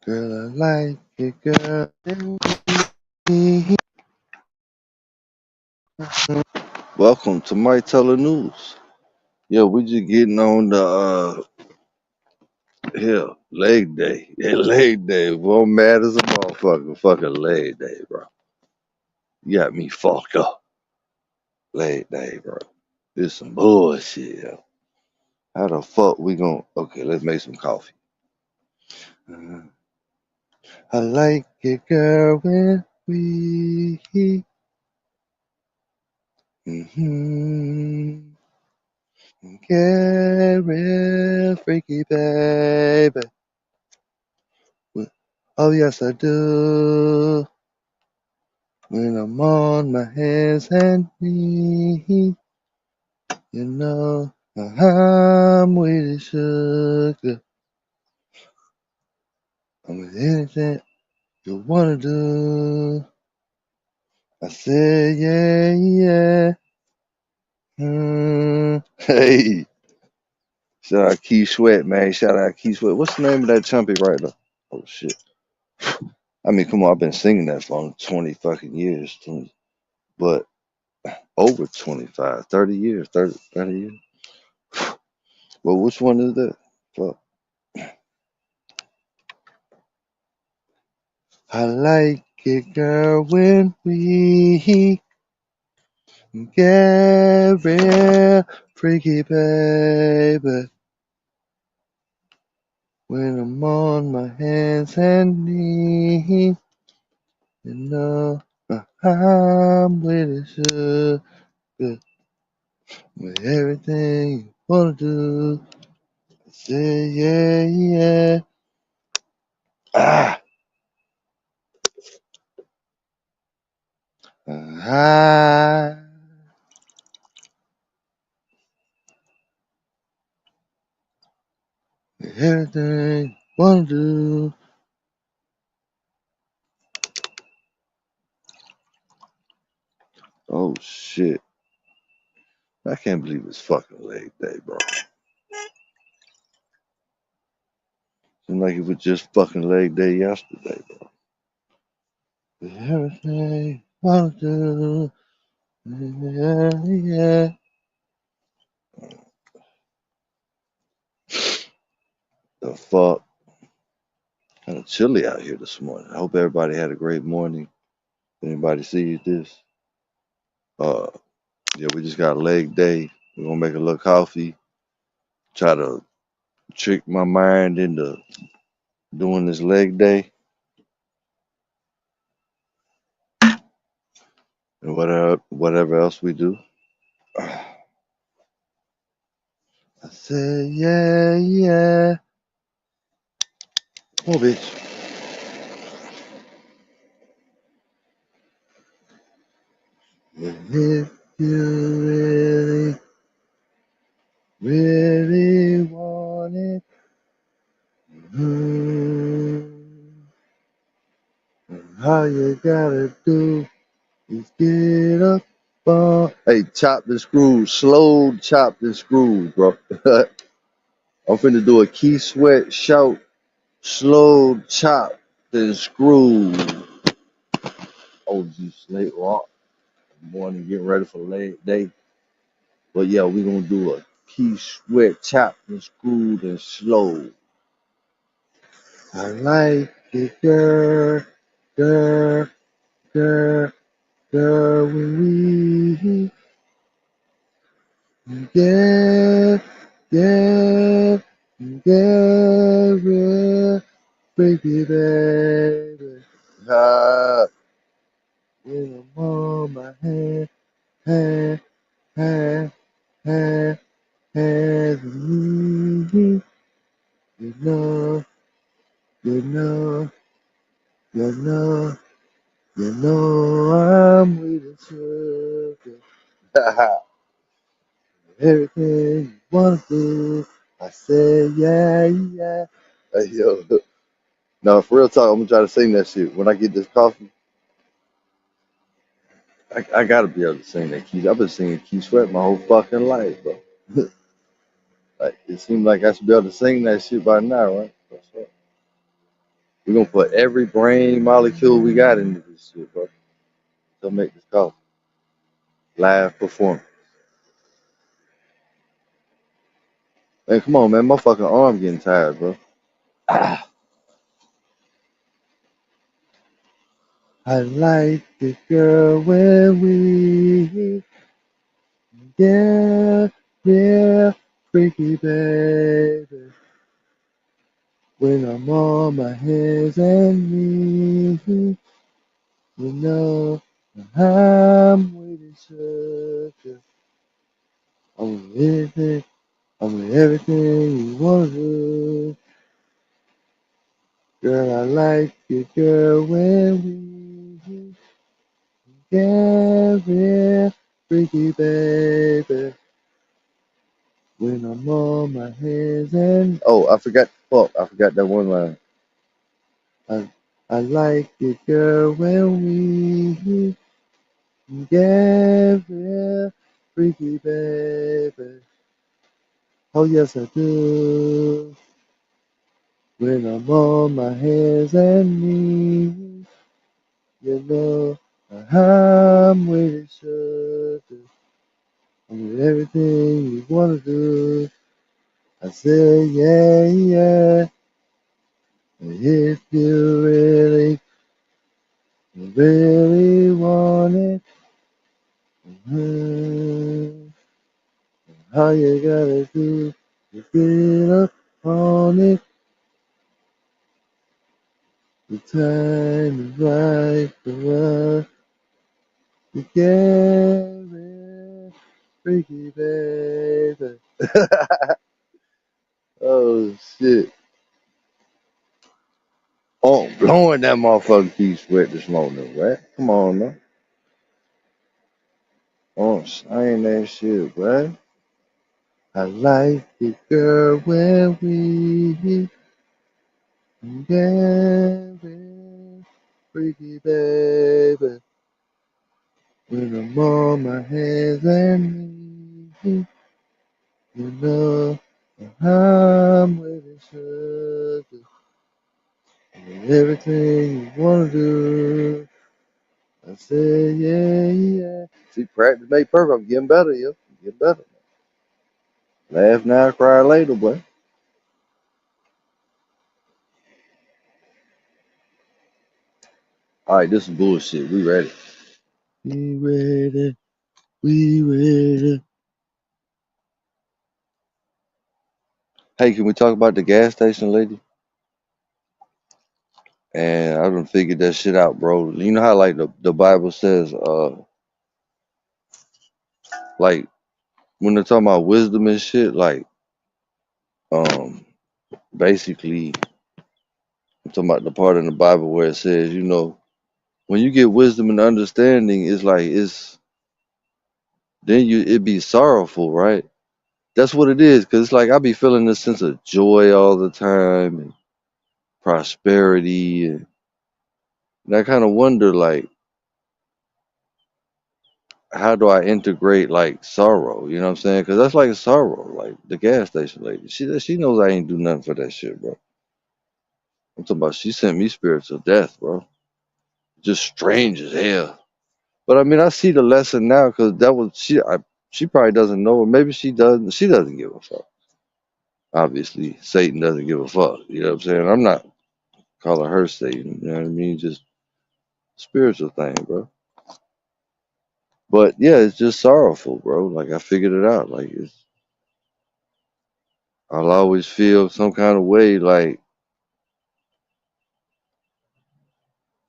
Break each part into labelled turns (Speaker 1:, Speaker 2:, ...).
Speaker 1: Girl, I like it, girl. Welcome to My Teller News. Yeah, we just getting on the leg day. Yeah, leg day. Boy, I'm mad as a motherfucker. Fucking leg day, bro. You got me fucked up. Leg day, bro. This some bullshit, yo. How the fuck we gon' okay, let's make some coffee. Uh, I like it, girl, when we mm-hmm. Get real freaky, baby. Oh, yes, I do. When I'm on my hands and knees, you know I'm with sugar. I'm with anything you wanna do. I said, yeah, yeah. Hey, shout out Key Sweat, man. Shout out Key Sweat. What's the name of that chumpy right there? Oh, shit. I mean, come on, I've been singing that for 20 fucking years, but over 25, 30 years, 30 years. Well, which one is that? Fuck. I like it, girl, when we get real freaky, baby. When I'm on my hands and knees, you know I'm with it, sugar. With everything you wanna do, I say yeah, yeah. Ah, ah, with everything you wanna do. Oh shit. I can't believe it's fucking leg day, bro. Seemed like it was just fucking leg day yesterday, bro. Everything I wanna do, yeah, yeah. The fuck? Kind of chilly out here this morning. I hope everybody had a great morning. Anybody sees this? Uh, yeah, we just got leg day. We're gonna make a little coffee. Try to trick my mind into doing this leg day and whatever else we do. I said, yeah, yeah. Come on, bitch. And if you really want it, all you gotta do is get up on. Hey, chop the screws, slow chop the screws, bro. I'm finna do a Key Sweat shout, slow chop the screws. OG Slate Rock. Morning, getting ready for leg day. But yeah, we gonna do a Key Sweat chop and screwed and slow. I like it, girl, girl, girl, girl, when we get, real, baby, baby. Ah, when I'm on my hand, hand, hand, hands, you know, you know, you know, you know, I'm with you. Everything you wanna do, I say yeah, yeah. Hey, yo, no, for real talk, I'm gonna try to sing that shit. When I get this coffee, I gotta be able to sing that Key. I've been singing Key Sweat my whole fucking life, bro. Like, it seems like I should be able to sing that shit by now, right? That's right. We're gonna put every brain molecule we got into this shit, bro. To make this call. Live performance. Man, come on, man. My fucking arm getting tired, bro. Ah, I like it, girl, when we get real freaky, baby. When I'm on my hands and knees, you know I'm waiting, sugar. I'm with everything you wanna do. Girl, I like it, girl, when we get real freaky, baby. When I'm on my hands and I forgot. Fuck, I forgot that one line. I I like it, girl, when we get real freaky, baby. Oh yes, I do. When I'm on my hands and knees, you know I'm waiting, sugar. I'm with everything you wanna do. I say yeah, yeah. If you really want it, mm, all you gotta do is get up on it. The time is right for us to get real freaky, baby. Oh shit. Oh, blowing that motherfucking key sweat this morning, right? Come on now. Oh, saying that shit, right? I like it, girl, when we get real freaky, baby. When I'm on my hands and knees, you know I'm waiting, sugar. And everything you wanna do, I say yeah, yeah. See, practice make perfect. I'm getting better, yo. I'm getting better. Laugh now, cry later, boy. All right, this is bullshit. We ready. We ready. We ready. Hey, can we talk about the gas station lady? And I done figured that shit out, bro. You know how like the Bible says, like when they're talking about wisdom and shit, like um basically I'm talking about the part in the Bible where it says, when you get wisdom and understanding, it's like it's then it be sorrowful, right? That's what it is, cause it's like I be feeling this sense of joy all the time and prosperity, and I kind of wonder like how do I integrate like sorrow? You know what I'm saying? Cause that's like sorrow, like the gas station lady. She knows I ain't do nothing for that shit, bro. I'm talking about she sent me spiritual death, bro. Just strange as hell. But I mean, I see the lesson now because that was she probably doesn't know, or maybe she doesn't. She doesn't give a fuck. Obviously, Satan doesn't give a fuck. You know what I'm saying? I'm not calling her Satan. You know what I mean? Just spiritual thing, bro. But yeah, it's just sorrowful, bro. Like I figured it out. Like I'll always feel some kind of way, like,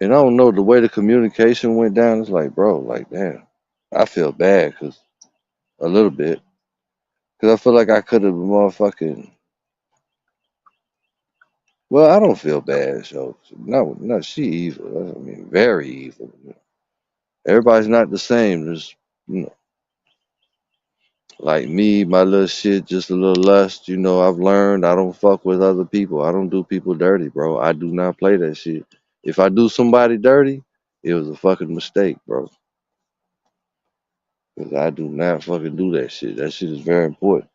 Speaker 1: and I don't know the way the communication went down. It's like, bro, like, damn, I feel bad because a little bit because I feel like I could have motherfucking. Well, I don't feel bad, so no, she evil. I mean, very evil. Everybody's not the same. There's, you know, like me, my little shit, just a little lust. I've learned I don't fuck with other people. I don't do people dirty, bro. I do not play that shit. If I do somebody dirty, it was a fucking mistake, bro. Because I do not fucking do that shit. That shit is very important.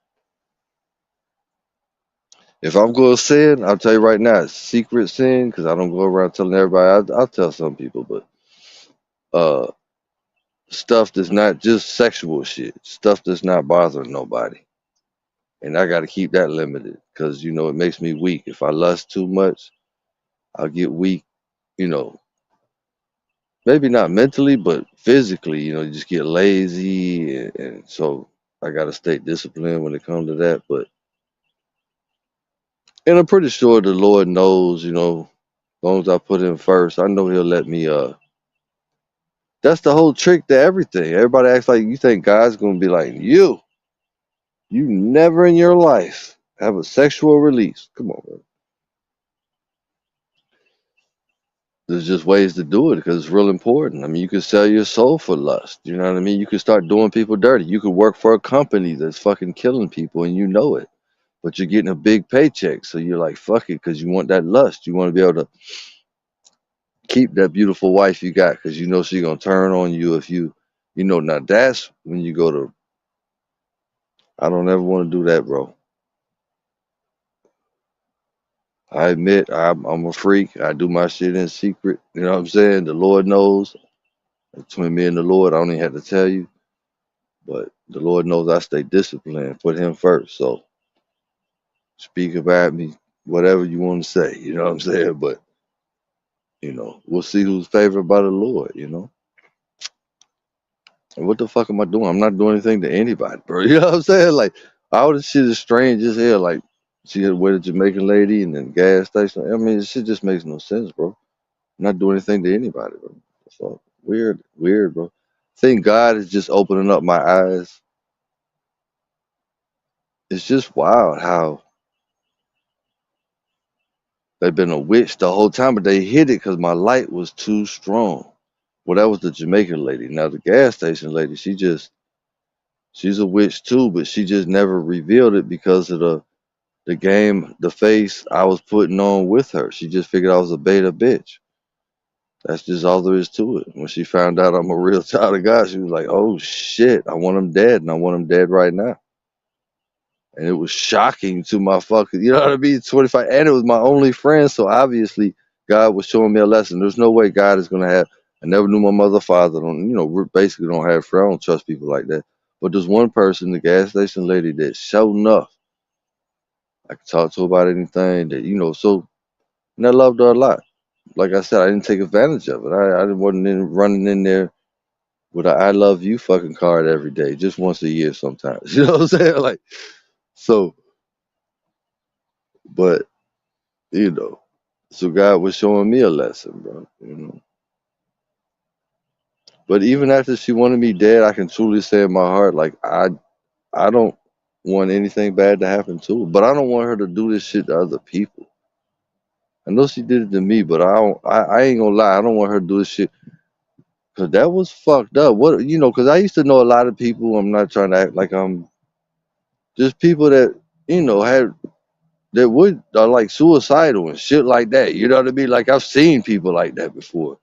Speaker 1: If I'm going to sin, I'll tell you right now, it's secret sin because I don't go around telling everybody. I'll tell some people, but uh, stuff that's not just sexual shit, stuff that's not bothering nobody. And I got to keep that limited because, it makes me weak. If I lust too much, I'll get weak, you know, maybe not mentally, but physically, you just get lazy. And so I got to stay disciplined when it comes to that. And I'm pretty sure the Lord knows, as long as I put him first, I know he'll let me, that's the whole trick to everything. Everybody acts like you think God's going to be like, you never in your life have a sexual release. Come on, man. There's just ways to do it because it's real important. I mean, you could sell your soul for lust. You know what I mean? You could start doing people dirty. You could work for a company that's fucking killing people and you know it, but you're getting a big paycheck. So you're like, fuck it, because you want that lust. You want to be able to keep that beautiful wife you got because you know she's going to turn on you if now that's when you go to, I don't ever want to do that, bro. I admit I'm a freak. I do my shit in secret. You know what I'm saying? The Lord knows. Between me and the Lord, I don't even have to tell you. But the Lord knows I stay disciplined. Put him first. So speak about me, whatever you want to say. You know what I'm saying? But, we'll see who's favored by the Lord. And what the fuck am I doing? I'm not doing anything to anybody, bro. You know what I'm saying? Like, all this shit is strange as hell. Like, she had with a Jamaican lady and then gas station. I mean, this shit just makes no sense, bro. I'm not doing anything to anybody, bro. So weird, bro. I think God is just opening up my eyes. It's just wild how they've been a witch the whole time, but they hid it because my light was too strong. Well, that was the Jamaican lady. Now the gas station lady, she's a witch too, but she just never revealed it because of the game, the face I was putting on with her. She just figured I was a beta bitch. That's just all there is to it. When she found out I'm a real child of God, she was like, "Oh shit, I want him dead, and I want him dead right now." And it was shocking to my fucking, you know what I mean? 25, and it was my only friend, so obviously God was showing me a lesson. There's no way God is gonna have. I never knew my mother, father. Don't, we basically don't have friends. I don't trust people like that. But there's one person, the gas station lady, that sure enough, I could talk to about anything. So and I loved her a lot. Like I said, I didn't take advantage of it. I wasn't running in there with a "I love you" fucking card every day, just once a year sometimes. You know what I'm saying? Like, so, but you know. So God was showing me a lesson, bro. But even after she wanted me dead, I can truly say in my heart, like I don't want anything bad to happen to her. But I don't want her to do this shit to other people. I know she did it to me, but I ain't gonna lie, I don't want her to do this shit because that was fucked up. Because I used to know a lot of people. I'm not trying to act like I'm just people that had that would are like suicidal and shit like that. You know what I mean? Like I've seen people like that before.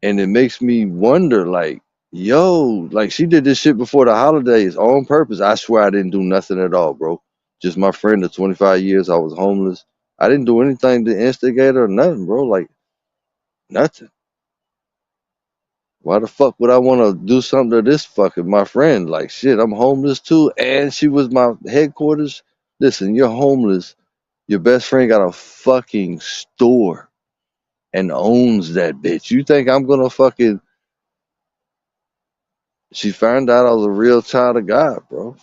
Speaker 1: And it makes me wonder, like, yo, like she did this shit before the holidays on purpose. I swear I didn't do nothing at all, bro. Just my friend of 25 years, I was homeless. I didn't do anything to instigate her or nothing, bro. Like nothing. Why the fuck would I want to do something to this fucking my friend? Like shit, I'm homeless too, and she was my headquarters. Listen, you're homeless. Your best friend got a fucking store and owns that bitch. You think I'm gonna fucking She found out I was a real child of God, bro.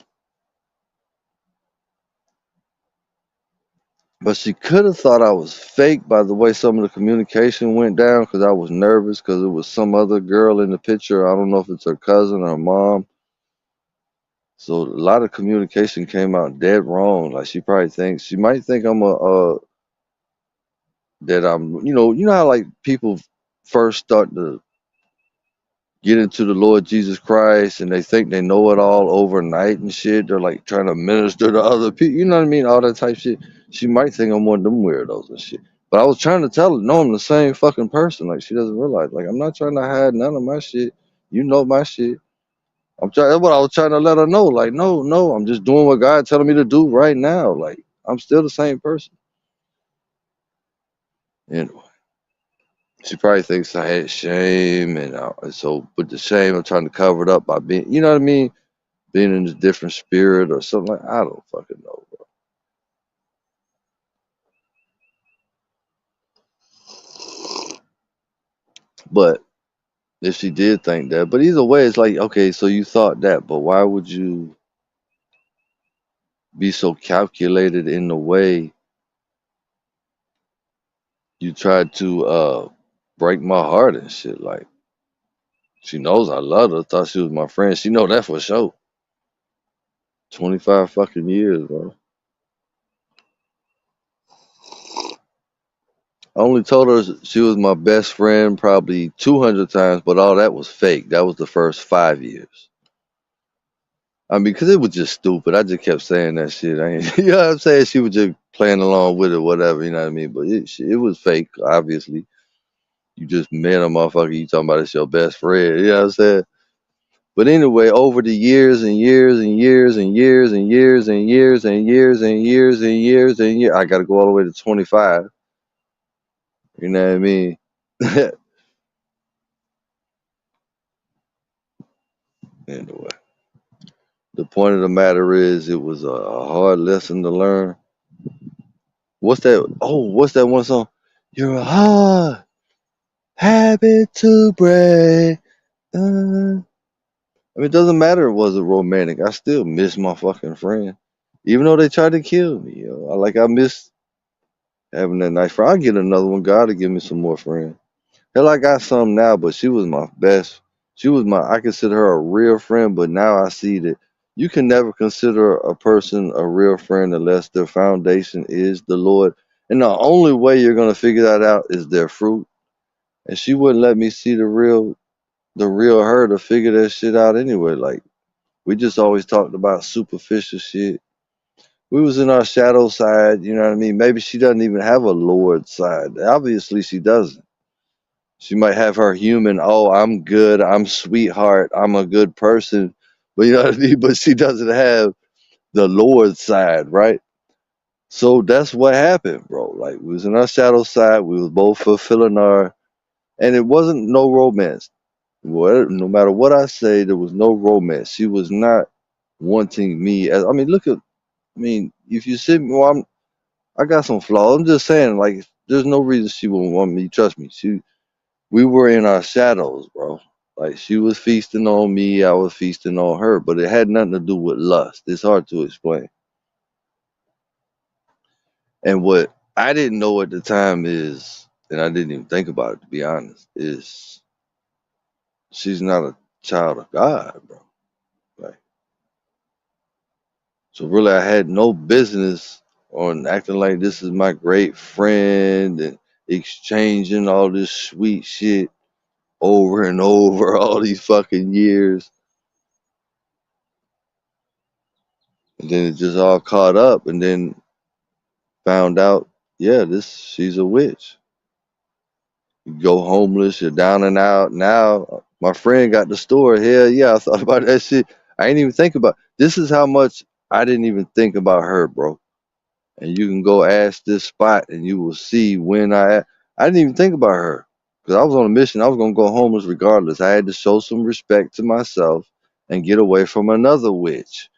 Speaker 1: But she could have thought I was fake by the way some of the communication went down because I was nervous because it was some other girl in the picture. I don't know if it's her cousin or her mom. So a lot of communication came out dead wrong. Like she might think I'm that I'm, how like people first start to get into the Lord Jesus Christ and they think they know it all overnight and shit. They're like trying to minister to other people. You know what I mean? All that type shit. She might think I'm one of them weirdos and shit. But I was trying to tell her, no, I'm the same fucking person. Like she doesn't realize. Like I'm not trying to hide none of my shit. You know my shit. That's what I was trying to let her know. Like, no, I'm just doing what God telling me to do right now. Like, I'm still the same person. Anyway, she probably thinks I had shame, but the shame I'm trying to cover it up by being, you know what I mean, being in a different spirit or something like. I don't fucking know, bro. But if she did think that, but either way, it's like, okay, so you thought that, but why would you be so calculated in the way you tried to break my heart and shit? Like, she knows I love her. Thought she was my friend. She know that for sure. 25 fucking years, bro. I only told her she was my best friend probably 200 times, but all that was fake. That was the first 5 years. I mean, because it was just stupid. I just kept saying that shit. I ain't, you know what I'm saying? She was just playing along with it, whatever, you know what I mean? But it was fake, obviously. You just met a motherfucker, you talking about it's your best friend, you know what I'm saying? But anyway, over the years and years and years and years and years and years and years and years and years and years, I got to go all the way to 25. You know what I mean? Anyway, the point of the matter is, it was a hard lesson to learn. What's that? Oh, what's that one song? You're a hard habit to break. I mean, it doesn't matter if it was a romantic. I still miss my fucking friend, even though they tried to kill me. I miss having that nice friend. I'll get another one. God to give me some more friends. Hell, I got some now, but she was my best. She was I consider her a real friend, but now I see that you can never consider a person a real friend unless their foundation is the Lord. And the only way you're gonna figure that out is their fruit. And she wouldn't let me see the real her to figure that shit out anyway. Like, we just always talked about superficial shit. We was in our shadow side, you know what I mean? Maybe she doesn't even have a Lord side. Obviously she doesn't. She might have her human, oh, I'm good, I'm sweetheart, I'm a good person. But you know what I mean? But she doesn't have the Lord side, right? So that's what happened, bro. Like, we was in our shadow side, we was both fulfilling our, and it wasn't no romance. No matter what I say, there was no romance. She was not wanting me as, I mean, if you see me, well, I got some flaws. I'm just saying, like, there's no reason she wouldn't want me. Trust me. We were in our shadows, bro. Like, she was feasting on me, I was feasting on her, but it had nothing to do with lust. It's hard to explain. And what I didn't know at the time is, and I didn't even think about it to be honest, is she's not a child of God, bro. Like, so really, I had no business on acting like this is my great friend and exchanging all this sweet shit over and over all these fucking years. And then it just all caught up, and then found out, yeah, she's a witch. You go homeless, you're down and out. Now my friend got the store. Hell yeah, I thought about that shit. I didn't even think about. This is how much I didn't even think about her, bro. And you can go ask this spot, and you will see when I didn't even think about her because I was on a mission. I was gonna go homeless regardless. I had to show some respect to myself and get away from another witch.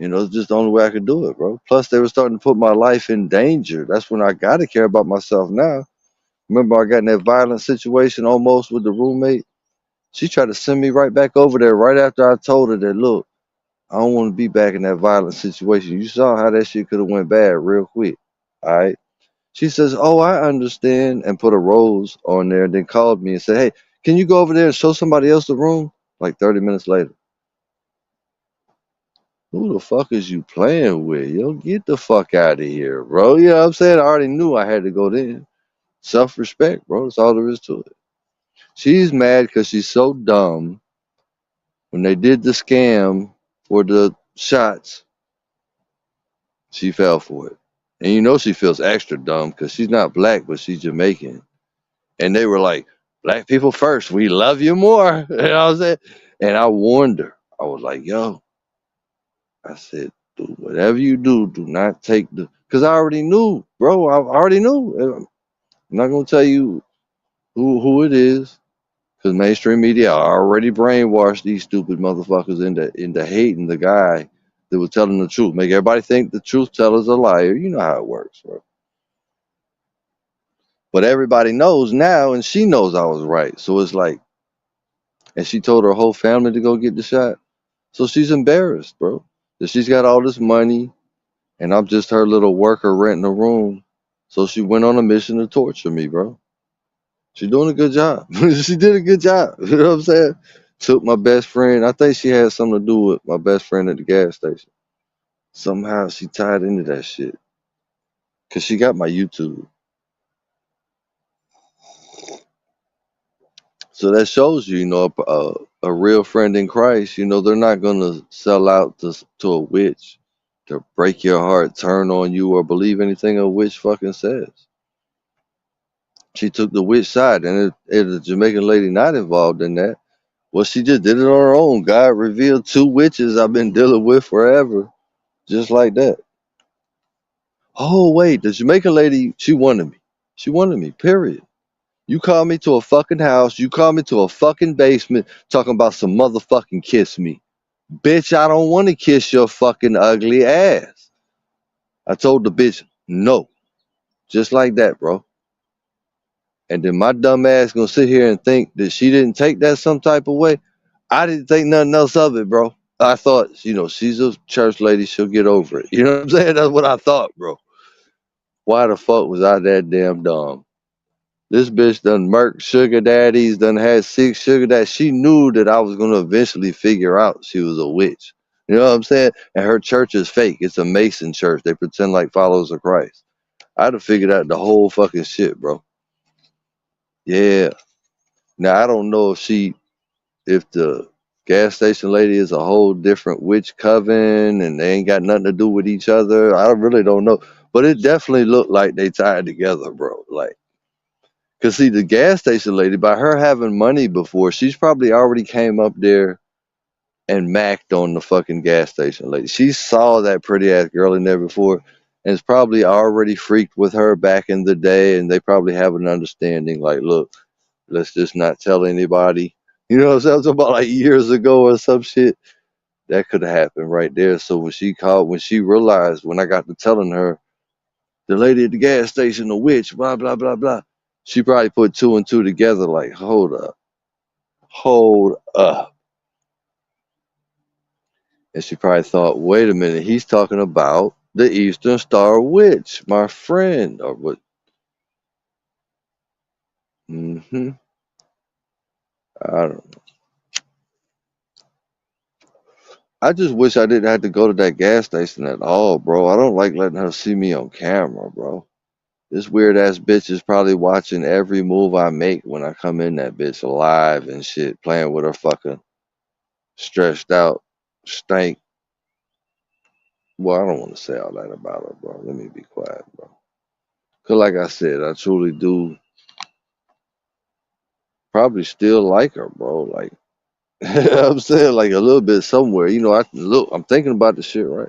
Speaker 1: It's just the only way I could do it, bro. Plus, they were starting to put my life in danger. That's when I got to care about myself now. Remember, I got in that violent situation almost with the roommate. She tried to send me right back over there right after I told her that, look, I don't want to be back in that violent situation. You saw how that shit could have went bad real quick. All right. She says, oh, I understand, and put a rose on there, and then called me and said, hey, can you go over there and show somebody else the room? Like 30 minutes later. Who the fuck is you playing with? Yo, get the fuck out of here, bro. You know what I'm saying? I already knew I had to go there. Self respect, bro. That's all there is to it. She's mad because she's so dumb. When they did the scam for the shots, she fell for it. And she feels extra dumb because she's not black, but she's Jamaican. And they were like, black people first. We love you more. You know what I'm saying? And I warned her. I was like, yo, I said, do whatever you do, do not take Cause I already knew, bro. I already knew. I'm not gonna tell you who it is, cause mainstream media already brainwashed these stupid motherfuckers into hating the guy that was telling the truth. Make everybody think the truth teller's a liar. You know how it works, bro. But everybody knows now, and she knows I was right. So it's like, and she told her whole family to go get the shot. So she's embarrassed, bro. That she's got all this money, and I'm just her little worker renting a room. So she went on a mission to torture me, bro. She's doing a good job. She did a good job. You know what I'm saying? Took my best friend. I think she had something to do with my best friend at the gas station. Somehow she tied into that shit. Cause she got my YouTube. So that shows you, a real friend in Christ. They're not gonna sell out to a witch to break your heart, turn on you, or believe anything a witch fucking says. She took the witch side, and if the Jamaican lady not involved in that, well, she just did it on her own. God revealed two witches I've been dealing with forever, just like that. Oh wait, the Jamaican lady, she wanted me. She wanted me. Period. You call me to a fucking house. You call me to a fucking basement, talking about some motherfucking kiss me. Bitch, I don't want to kiss your fucking ugly ass. I told the bitch no, just like that, bro. And then my dumb ass gonna sit here and think that she didn't take that some type of way. I didn't think nothing else of it, bro. I thought, she's a church lady, she'll get over it. You know what I'm saying? That's what I thought, bro. Why the fuck was I that damn dumb? This bitch done murked sugar daddies, done had 6 sugar daddies. She knew that I was gonna eventually figure out she was a witch. You know what I'm saying? And her church is fake. It's a Mason church. They pretend like followers of Christ. I'd have figured out the whole fucking shit, bro. Yeah. Now I don't know if the gas station lady is a whole different witch coven and they ain't got nothing to do with each other. I really don't know. But it definitely looked like they tied together, bro. Like, cause see, the gas station lady, by her having money before, she's probably already came up there and macked on the fucking gas station lady. She saw that pretty ass girl in there before and is probably already freaked with her back in the day, and they probably have an understanding like, look, let's just not tell anybody. You know what I'm saying? I'm talking about like years ago or some shit. That could have happened right there. So when she realized, when I got to telling her, the lady at the gas station, a witch, blah, blah, blah, blah, she probably put two and two together like, hold up. And she probably thought, wait a minute, he's talking about the Eastern Star Witch, my friend, or what? hmm I don't know. I just wish I didn't have to go to that gas station at all, bro. I don't like letting her see me on camera, bro. This weird ass bitch is probably watching every move I make when I come in that bitch live and shit, playing with her fucking stretched out stank. Well, I don't want to say all that about her, bro. Let me be quiet, bro. Cause like I said, I truly do probably still like her, bro. Like I'm saying, like a little bit somewhere. I'm thinking about the shit, right?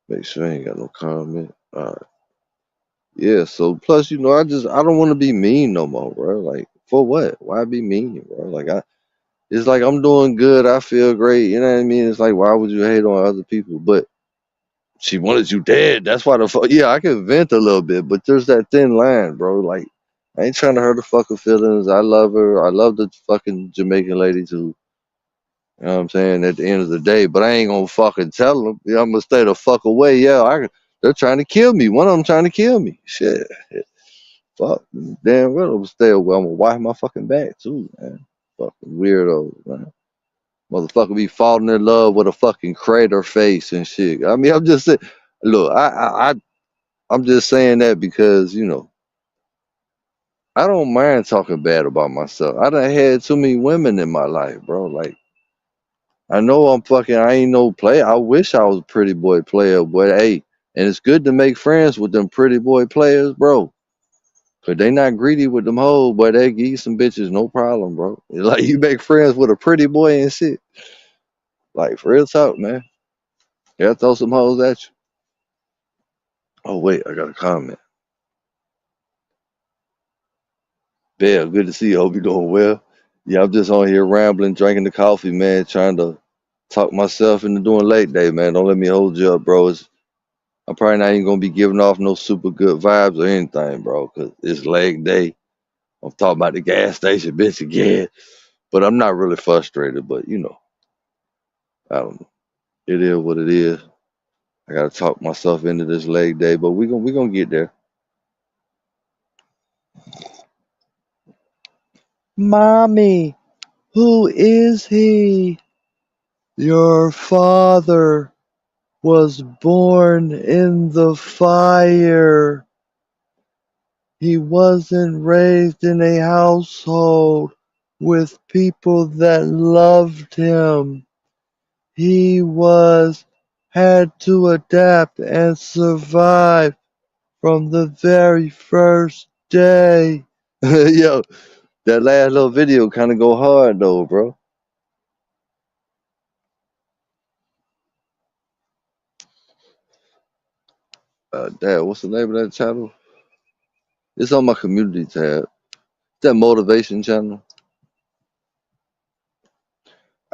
Speaker 1: Make sure I ain't got no comment. All right. Yeah, so plus, I don't want to be mean no more, bro. Like, for what? Why be mean, bro? It's like I'm doing good. I feel great. You know what I mean? It's like, why would you hate on other people? But she wanted you dead. That's why the fuck. Yeah, I can vent a little bit, but there's that thin line, bro. Like, I ain't trying to hurt her fucking feelings. I love her. I love the fucking Jamaican lady too. You know what I'm saying? At the end of the day, but I ain't gonna fucking tell them. I'm gonna stay the fuck away. Yeah, they're trying to kill me. One of them trying to kill me. Shit. Fuck. Damn well I'm gonna stay away. I'm gonna wipe my fucking back too, man. Fucking weirdo, man. Motherfucker be falling in love with a fucking crater face and shit. I mean, I'm just saying. Look, I'm just saying that because I don't mind talking bad about myself. I done had too many women in my life, bro. Like I know I ain't no player. I wish I was a pretty boy player, but hey, and it's good to make friends with them pretty boy players, bro. Cause they not greedy with them hoes, but they give you some bitches no problem, bro. Like you make friends with a pretty boy and shit. Like for real talk, man. They'll throw some hoes at you. Oh wait, I got a comment. Bill, good to see you. Hope you're doing well. Yeah, I'm just on here rambling, drinking the coffee, man, trying to talk myself into doing late day, man. Don't let me hold you up, bro. I'm probably not even gonna be giving off no super good vibes or anything, bro, because it's leg day. I'm talking about the gas station bitch again. But I'm not really frustrated, but I don't know. It is what it is. I gotta talk myself into this leg day, but we gonna get there. Mommy, who is he? Your father was born in the fire. He wasn't raised in a household with people that loved him. He had to adapt and survive from the very first day. Yo, that last little video kind of go hard though, bro. Dad, what's the name of that channel? It's on my community tab. That motivation channel.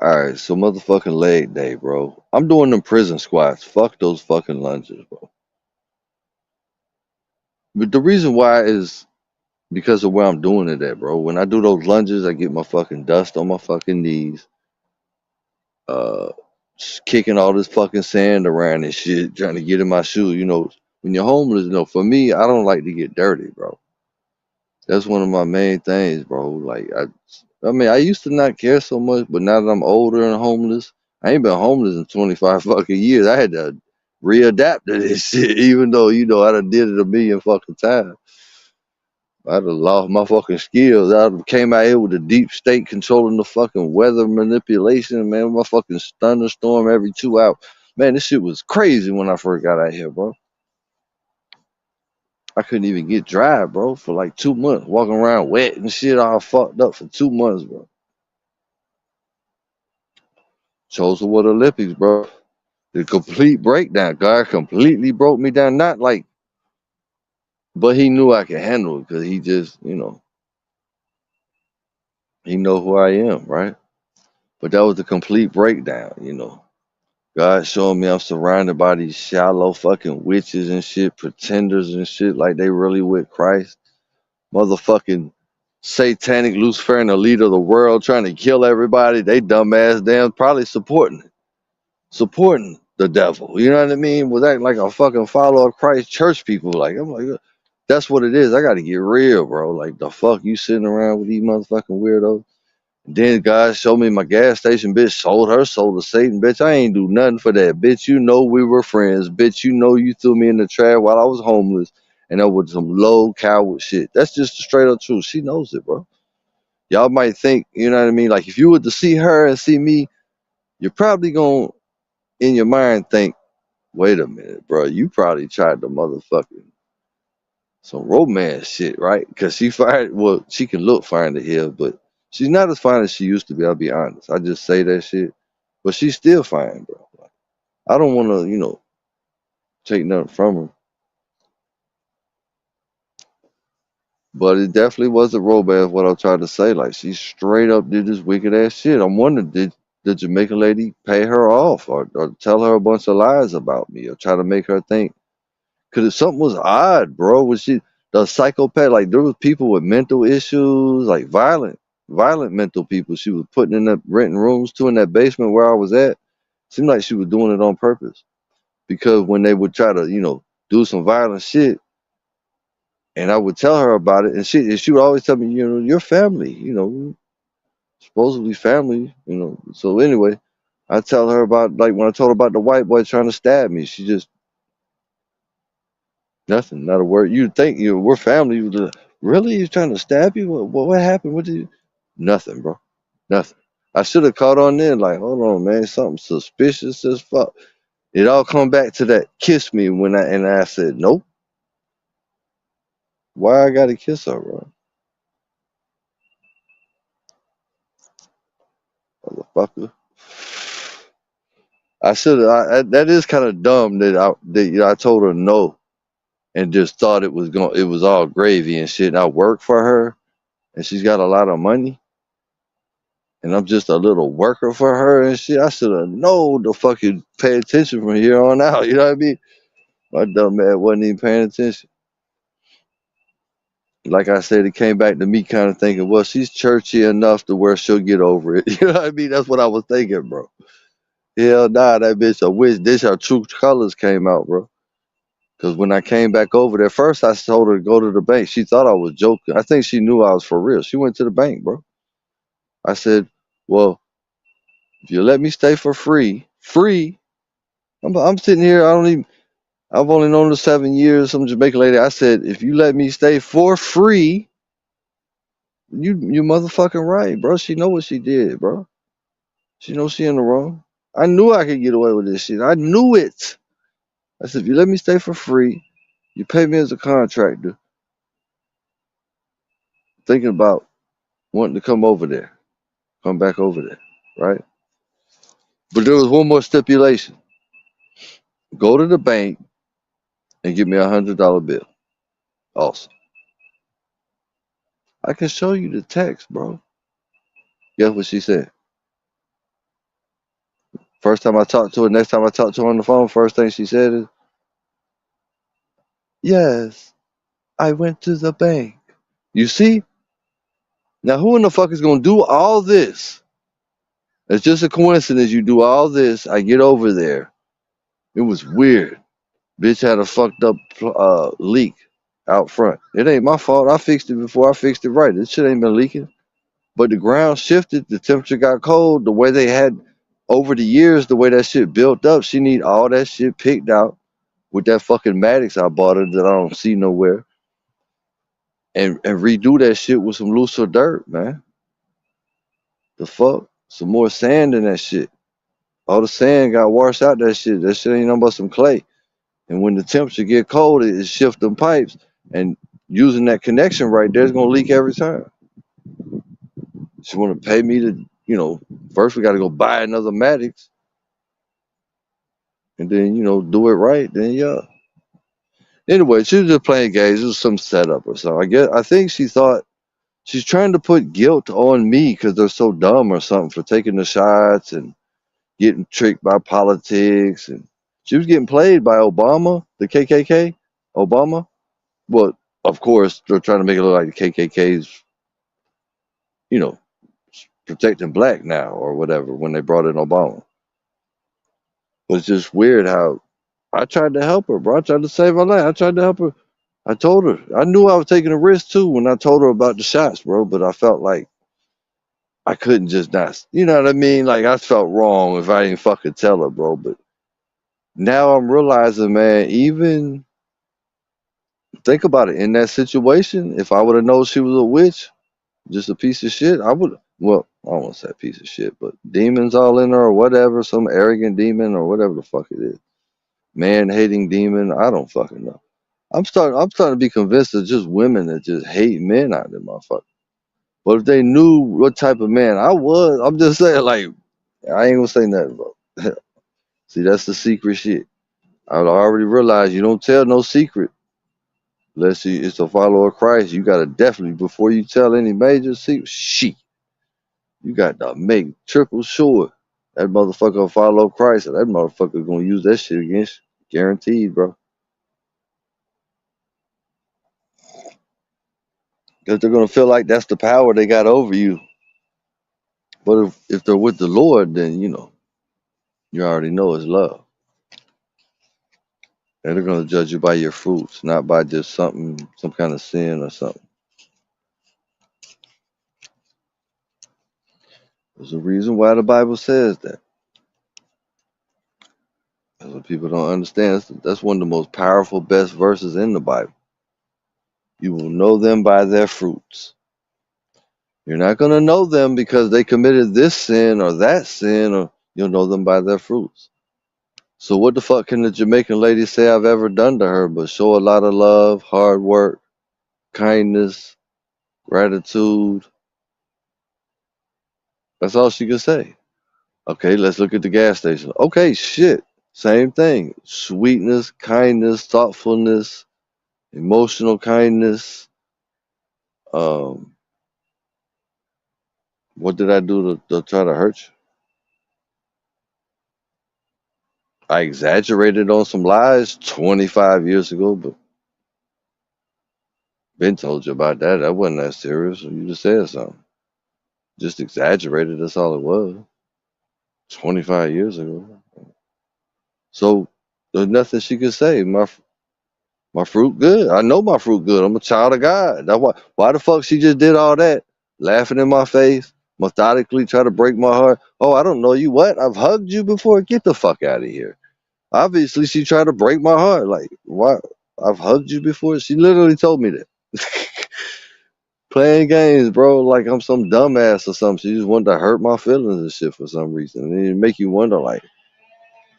Speaker 1: Alright, so motherfucking leg day, bro. I'm doing them prison squats. Fuck those fucking lunges, bro. But the reason why is because of where I'm doing it at, bro. When I do those lunges, I get my fucking dust on my fucking knees. Uh, just kicking all this fucking sand around and shit, trying to get in my shoe. When you're homeless, for me, I don't like to get dirty, bro. That's one of my main things, bro. Like I mean, I used to not care so much, but now that I'm older and homeless, I ain't been homeless in 25 fucking years. I had to readapt to this shit, even though I done did it a million fucking times. I'd have lost my fucking skills. I'd have came out here with the deep state controlling the fucking weather manipulation, man. My fucking thunderstorm every 2 hours. Man, this shit was crazy when I first got out here, bro. I couldn't even get dry, bro, for like 2 months. Walking around wet and shit, all fucked up for 2 months, bro. Chose the Water Olympics, bro. The complete breakdown. God completely broke me down. Not like, but he knew I could handle it because he just, he know who I am, right? But that was the complete breakdown. God showing me I'm surrounded by these shallow fucking witches and shit, pretenders and shit, like they really with Christ. Motherfucking satanic Lucifer and the leader of the world trying to kill everybody. They dumbass damn probably supporting the devil. You know what I mean? Was acting like a fucking follower of Christ church people. Like I'm like, that's what it is. I gotta get real, bro. Like the fuck you sitting around with these motherfucking weirdos. Then God showed me my gas station bitch sold her soul to Satan. Bitch, I ain't do nothing for that. Bitch, we were friends. Bitch, you threw me in the trash while I was homeless. And that was some low coward shit. That's just the straight up truth. She knows it, bro. Y'all might think, you know what I mean? Like if you were to see her and see me, you're probably gonna in your mind think, wait a minute, bro, you probably tried the motherfucking some romance shit, right? Because she fine. Well, she can look fine to here, but she's not as fine as she used to be. I'll be honest. I just say that shit, but she's still fine, bro. Like, I don't want to, take nothing from her, but it definitely was a romance. What I tried to say, like she straight up did this wicked ass shit. I'm wondering, did the Jamaican lady pay her off, or tell her a bunch of lies about me, or try to make her think? Cause something was odd, bro. Was she the psychopath? Like there was people with mental issues, like violent mental people. She was putting in the renting rooms to in that basement where I was at. Seemed like she was doing it on purpose. Because when they would try to, do some violent shit, and I would tell her about it, and she would always tell me, your family, supposedly family. So anyway, I tell her about like when I told her about the white boy trying to stab me. She just nothing, not a word. You'd think we're family. Really? He's trying to stab you? What happened? What did you? Nothing, bro. Nothing. I should have caught on then. Like, hold on, man. Something suspicious as fuck. It all come back to that kiss me when I said nope. Why I gotta kiss her, bro? Motherfucker. I should have. That is kind of dumb that I told her no. and just thought it was all gravy and shit. And I work for her, and she's got a lot of money, and I'm just a little worker for her and shit. I should have known to fucking pay attention from here on out. You know what I mean? My dumb man wasn't even paying attention. Like I said, it came back to me kind of thinking, well, she's churchy enough to where she'll get over it. You know what I mean? That's what I was thinking, bro. Hell nah, that bitch a witch. This her true colors came out, bro. Because when I came back over there, first I told her to go to the bank. She thought I was joking. I think she knew I was for real. She went to the bank, bro. I said, well, if you let me stay for free, I'm sitting here. I've only known her 7 years, some Jamaican lady. I said, if you let me stay for free, you motherfucking right, bro. She know what she did, bro. She knows she in the wrong. I knew I could get away with this shit. I knew it. I said, if you let me stay for free, you pay me as a contractor, thinking about wanting to come back over there, right? But there was one more stipulation. Go to the bank and give me $100 bill. Awesome. I can show you the text, bro. Guess what she said? First time I talked to her, next time I talked to her on the phone, first thing she said is, yes, I went to the bank. You see? Now who in the fuck is gonna do all this? It's just a coincidence you do all this. I get over there. It was weird. Bitch had a fucked up leak out front. It ain't my fault. I fixed it before I fixed it right. This shit ain't been leaking. But the ground shifted. The temperature got cold. The way they had over the years, the way that shit built up, she need all that shit picked out with that fucking Maddox I bought her that I don't see nowhere. And redo that shit with some looser dirt, man. The fuck? Some more sand in that shit. All the sand got washed out that shit. That shit ain't nothing but some clay. And when the temperature get cold, it shift them pipes. And using that connection right there is gonna leak every time. She wanna pay me to, first we gotta go buy another Maddox and then, do it right. Then yeah. Anyway, she was just playing games. It was some setup or something. I think she thought she's trying to put guilt on me because they're so dumb or something for taking the shots and getting tricked by politics. And she was getting played by Obama, the KKK, Obama. Well, of course, they're trying to make it look like the KKK's, you know, protecting black now or whatever when they brought in Obama. But it's just weird how I tried to help her, bro. I tried to save her life. I tried to help her. I told her. I knew I was taking a risk too when I told her about the shots, bro. But I felt like I couldn't just not, you know what I mean? Like I felt wrong if I didn't fucking tell her, bro. But now I'm realizing, man, even think about it in that situation, if I would have known she was a witch, just a piece of shit, I would, well, I don't want to say piece of shit, but demons all in her or whatever, some arrogant demon or whatever the fuck it is. Man hating demon, I don't fucking know. I'm starting to be convinced of just women that just hate men out there, motherfucker. But if they knew what type of man I was, I'm just saying, like, I ain't gonna say nothing, bro. See, that's the secret shit. I already realized you don't tell no secret unless it's a follower of Christ. You gotta definitely, before you tell any major secret, shit, you got to make triple sure that motherfucker follow Christ, and that motherfucker gonna use that shit against you. Guaranteed, bro. Because they're gonna feel like that's the power they got over you. But if they're with the Lord, then you already know it's love. And they're gonna judge you by your fruits, not by just some kind of sin or something. There's a reason why the Bible says that. That's what people don't understand. That's one of the most powerful, best verses in the Bible. You will know them by their fruits. You're not going to know them because they committed this sin or that sin, or you'll know them by their fruits. So what the fuck can the Jamaican lady say I've ever done to her but show a lot of love, hard work, kindness, gratitude? That's all she can say. Okay, let's look at the gas station. Okay, shit. Same thing. Sweetness, kindness, thoughtfulness, emotional kindness. Um, what did I do to try to hurt you? I exaggerated on some lies 25 years ago, but been told you about that. That wasn't that serious. You just said something. Just exaggerated. That's all it was. 25 years ago. So there's nothing she could say. My fruit good. I know my fruit good. I'm a child of God. That's why the fuck she just did all that? Laughing in my face, methodically try to break my heart. Oh, I don't know you. What? I've hugged you before? Get the fuck out of here. Obviously she tried to break my heart. Like, what? I've hugged you before? She literally told me that. Playing games, bro, like I'm some dumbass or something. She just wanted to hurt my feelings and shit for some reason. And it make you wonder, like,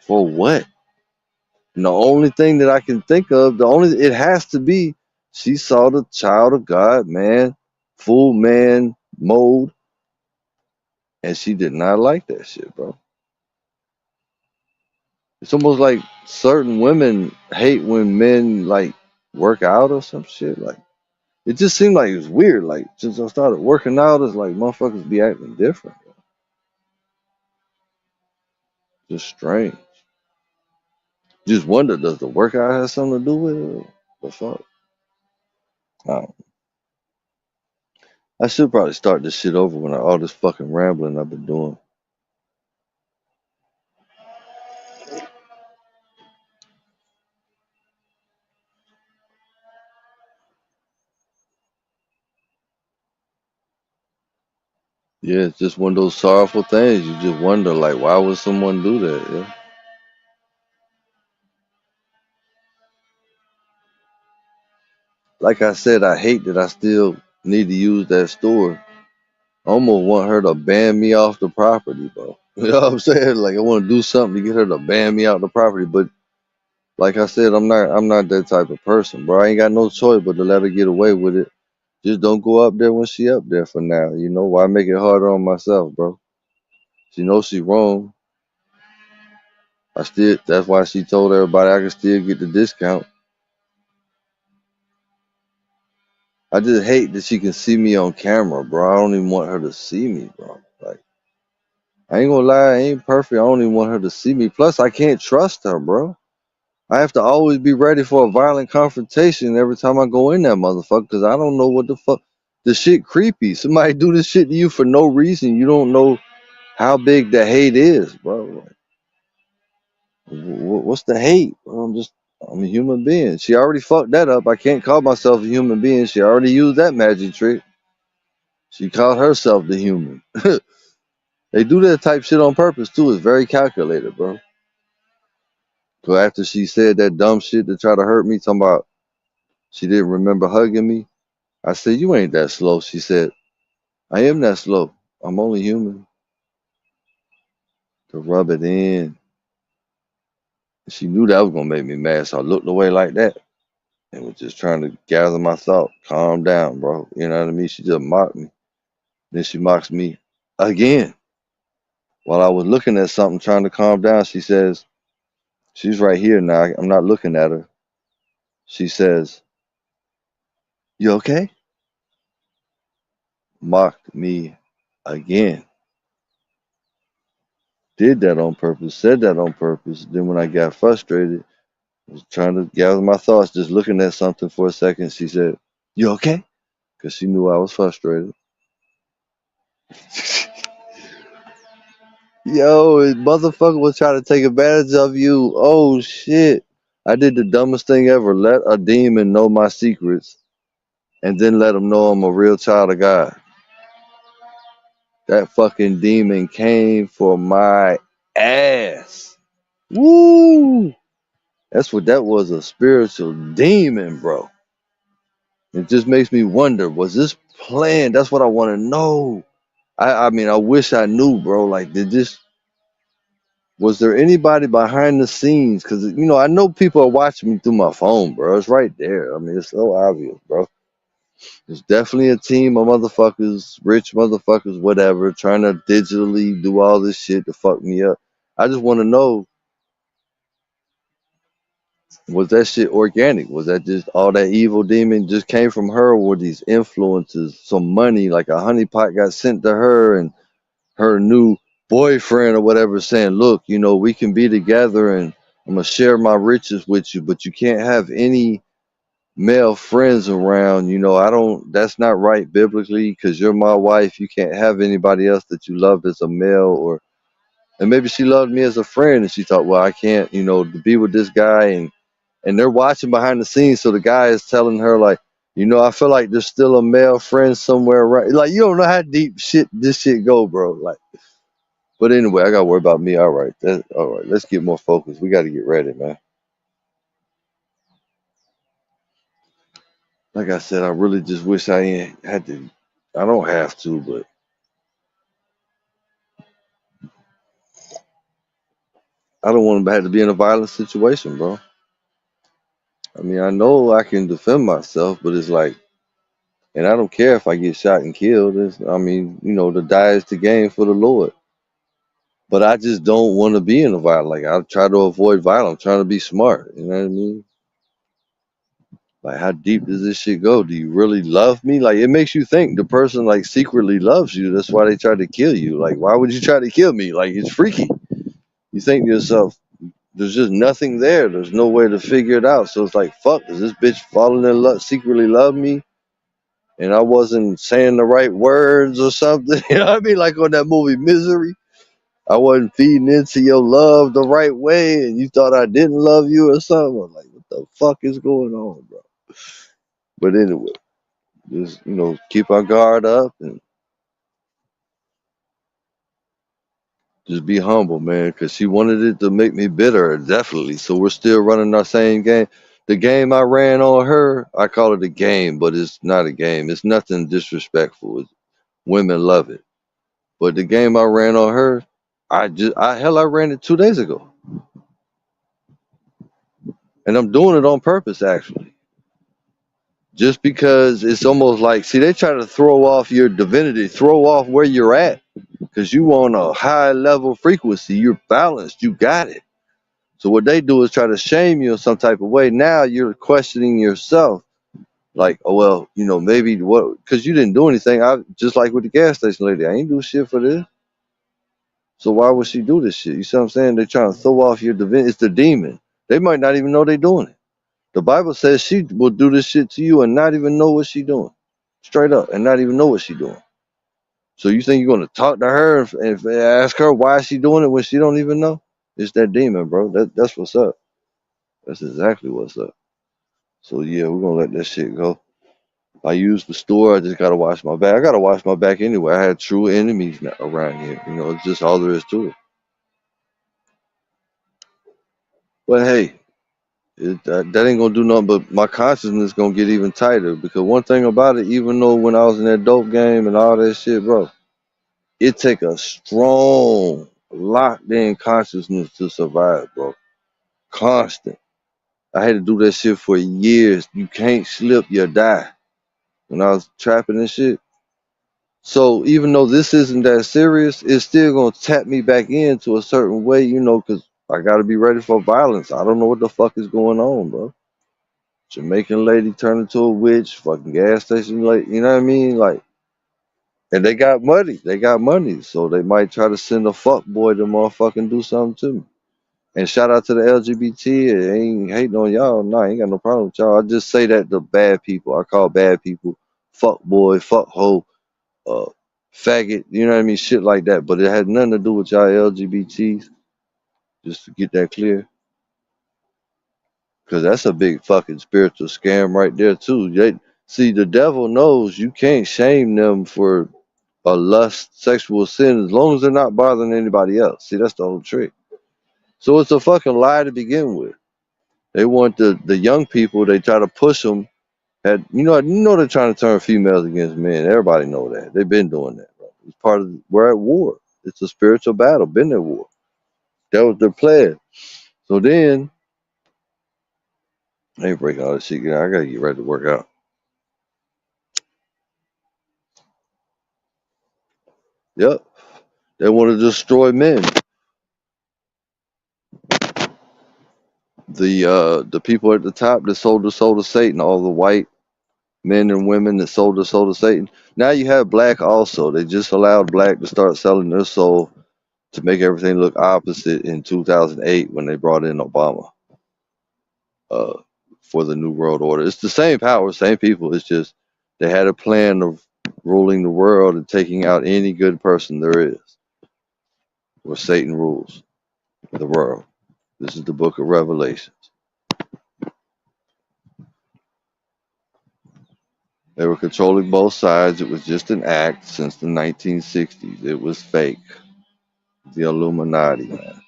Speaker 1: for what? And the only thing that I can think of, it has to be, she saw the child of God, man, full man mode, and she did not like that shit, bro. It's almost like certain women hate when men like work out or some shit. Like, it just seemed like it was weird. Like, since I started working out, it's like motherfuckers be acting different. Just strange. Just wonder, does the workout have something to do with it? Or the fuck? Oh, I should probably start this shit over when all this fucking rambling I've been doing. Yeah, it's just one of those sorrowful things. You just wonder, like, why would someone do that? Yeah. Like I said, I hate that I still need to use that store. I almost want her to ban me off the property, bro. You know what I'm saying? Like, I want to do something to get her to ban me out the property, but like I said, I'm not that type of person, bro. I ain't got no choice but to let her get away with it. Just don't go up there when she up there for now. You know why make it harder on myself, bro? She knows she wrong. That's why she told everybody I can still get the discount. I just hate that she can see me on camera, bro. I don't even want her to see me, bro. Like, I ain't gonna lie, I ain't perfect. I don't even want her to see me. Plus, I can't trust her, bro. I have to always be ready for a violent confrontation every time I go in that motherfucker, because I don't know what the fuck. The shit creepy. Somebody do this shit to you for no reason. You don't know how big the hate is, bro. Like, what's the hate? Bro, I'm a human being. She already fucked that up. I can't call myself a human being. She already used that magic trick. She called herself the human. They do that type shit on purpose too. It's very calculated, bro. So after she said that dumb shit to try to hurt me, talking about she didn't remember hugging me, I said, "You ain't that slow." She said, "I am that slow. I'm only human." To rub it in. She knew that was gonna make me mad, so I looked away like that and was just trying to gather my thought. Calm down, bro. You know what I mean? She just mocked me. Then she mocks me again. While I was looking at something trying to calm down, she says, she's right here now. I'm not looking at her. She says, "You okay?" Mocked me again. Did that on purpose, said that on purpose. Then when I got frustrated, I was trying to gather my thoughts, just looking at something for a second. She said, "You okay?" Because she knew I was frustrated. Yo, this motherfucker was trying to take advantage of you. Oh shit. I did the dumbest thing ever. Let a demon know my secrets and then let him know I'm a real child of God. That fucking demon came for my ass. Woo! That's what that was, a spiritual demon, bro. It just makes me wonder, was this planned? That's what I want to know. I mean, I wish I knew, bro. Like, was there anybody behind the scenes? Because, I know people are watching me through my phone, bro. It's right there. I mean, it's so obvious, bro. There's definitely a team of motherfuckers, rich motherfuckers, whatever, trying to digitally do all this shit to fuck me up. I just want to know, Was that shit organic? Was that just all that evil demon just came from her? Or were these influences, some money, like a honeypot got sent to her and her new boyfriend or whatever saying, look, we can be together and I'm gonna share my riches with you, but you can't have any male friends around. I don't, that's not right biblically because you're my wife. You can't have anybody else that you loved as a male and maybe she loved me as a friend and she thought, well, I can't, to be with this guy and they're watching behind the scenes. So the guy is telling her like, I feel like there's still a male friend somewhere, right? Like, you don't know how deep this shit go, bro. Like, but anyway, I gotta worry about me. All right, all right. Let's get more focused. We got to get ready, man. Like I said, I really just wish I ain't had to. I don't have to, but I don't want to have to be in a violent situation, bro. I mean, I know I can defend myself, but it's like, and I don't care if I get shot and killed. I mean, to die is the game for the Lord. But I just don't want to be in a violent. Like I try to avoid violence. I'm trying to be smart. You know what I mean? Like, how deep does this shit go? Do you really love me? Like, it makes you think the person like secretly loves you. That's why they tried to kill you. Like, why would you try to kill me? Like, it's freaky. You think to yourself, there's just nothing there. There's no way to figure it out. So it's like, fuck, is this bitch falling in love, secretly love me? And I wasn't saying the right words or something. You know what I mean? Like on that movie Misery. I wasn't feeding into your love the right way, and you thought I didn't love you or something. I'm like, what the fuck is going on, bro? But anyway, just keep our guard up and just be humble, man. Because she wanted it to make me bitter, definitely. So we're still running our same game. The game I ran on her, I call it a game, but it's not a game. It's nothing disrespectful. Women love it. But the game I ran on her, I ran it 2 days ago, and I'm doing it on purpose, actually. Just because it's almost like, see, they try to throw off your divinity, throw off where you're at, because you on a high level frequency, you're balanced, you got it. So what they do is try to shame you in some type of way. Now you're questioning yourself, like, oh well, maybe what, because you didn't do anything. I just like with the gas station lady, I ain't do shit for this. So why would she do this shit? You see what I'm saying? They're trying to throw off your divinity. It's the demon. They might not even know they're doing it. The Bible says she will do this shit to you and not even know what she doing. Straight up, and not even know what she doing. So you think you're gonna talk to her and ask her why she doing it when she don't even know? It's that demon, bro. That's what's up. That's exactly what's up. So yeah, we're gonna let that shit go. I use the store. I just gotta watch my back. I gotta watch my back anyway. I had true enemies around here. It's just all there is to it. But hey, that ain't gonna do nothing. But my consciousness gonna get even tighter because one thing about it, even though when I was in that dope game and all that shit, bro, it take a strong, locked in consciousness to survive, bro. Constant. I had to do that shit for years. You can't slip, you die. When I was trapping and shit. So even though this isn't that serious, it's still gonna tap me back into a certain way, because I gotta be ready for violence. I don't know what the fuck is going on, bro. Jamaican lady turned into a witch, fucking gas station lady, you know what I mean? Like, and they got money. They got money. So they might try to send a fuck boy to motherfucking do something to me. And shout out to the LGBT. I ain't hating on y'all. No, I ain't got no problem with y'all. I just say that to bad people. I call bad people fuck boy, fuck hoe, uh, faggot, you know what I mean? Shit like that. But it had nothing to do with y'all LGBTs. Just to get that clear. Because that's a big fucking spiritual scam right there, too. See, the devil knows you can't shame them for a lust, sexual sin, as long as they're not bothering anybody else. See, that's the whole trick. So it's a fucking lie to begin with. They want the young people. They try to push them. They're trying to turn females against men. Everybody know that. They've been doing that. Bro. It's part of, we're at war. It's a spiritual battle. Been at war. That was their plan. So then they break all this shit. I gotta get ready to work out. Yep. They want to destroy men. the people at the top that sold their soul to Satan, all the white men and women that sold their soul to Satan. Now you have black also. They just allowed black to start selling their soul to make everything look opposite in 2008 when they brought in Obama uh, for the New World Order. It's the same power, same people. It's just they had a plan of ruling the world and taking out any good person there is, where Satan rules the world. This is the book of Revelations. They were controlling both sides. It was just an act since the 1960s. It was fake. The Illuminati, man.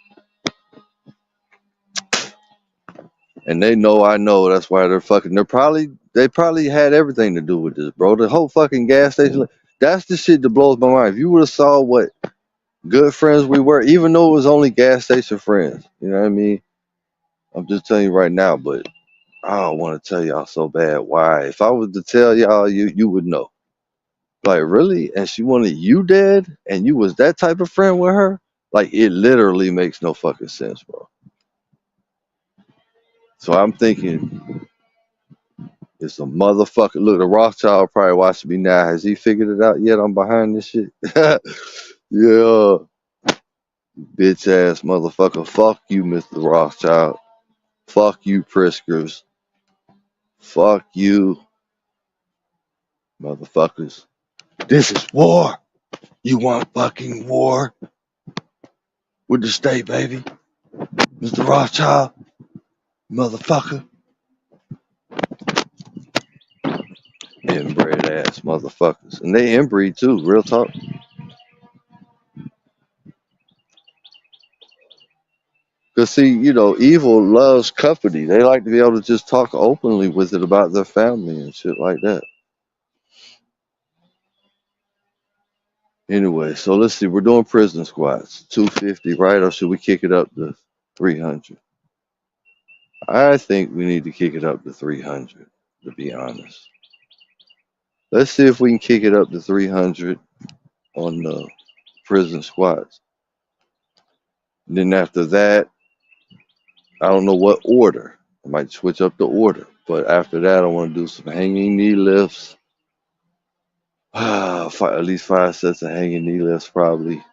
Speaker 1: And they know I know. That's why they're fucking. They probably had everything to do with this, bro. The whole fucking gas station. That's the shit that blows my mind. If you would have saw what good friends we were, even though it was only gas station friends, you know what I mean? I'm just telling you right now, but I don't want to tell y'all so bad why. If I was to tell y'all, you would know. Like, really? And she wanted you dead? And you was that type of friend with her? Like, it literally makes no fucking sense, bro. So I'm thinking, it's a motherfucker. Look, the Rothschild probably watching me now. Has he figured it out yet? I'm behind this shit. Yeah. Bitch ass motherfucker. Fuck you, Mr. Rothschild. Fuck you, Priskers. Fuck you, motherfuckers. This is war. You want fucking war with the state, baby? Mr. Rothschild, motherfucker. Inbred ass motherfuckers. And they inbreed too, real talk. Because, see, evil loves company. They like to be able to just talk openly with it about their family and shit like that. Anyway, so let's see. We're doing prison squats. 250, right? Or should we kick it up to 300? I think we need to kick it up to 300, to be honest. Let's see if we can kick it up to 300 on the prison squats. And then after that, I don't know what order. I might switch up the order. But after that, I want to do some hanging knee lifts. At least 5 sets of hanging knee lifts, probably.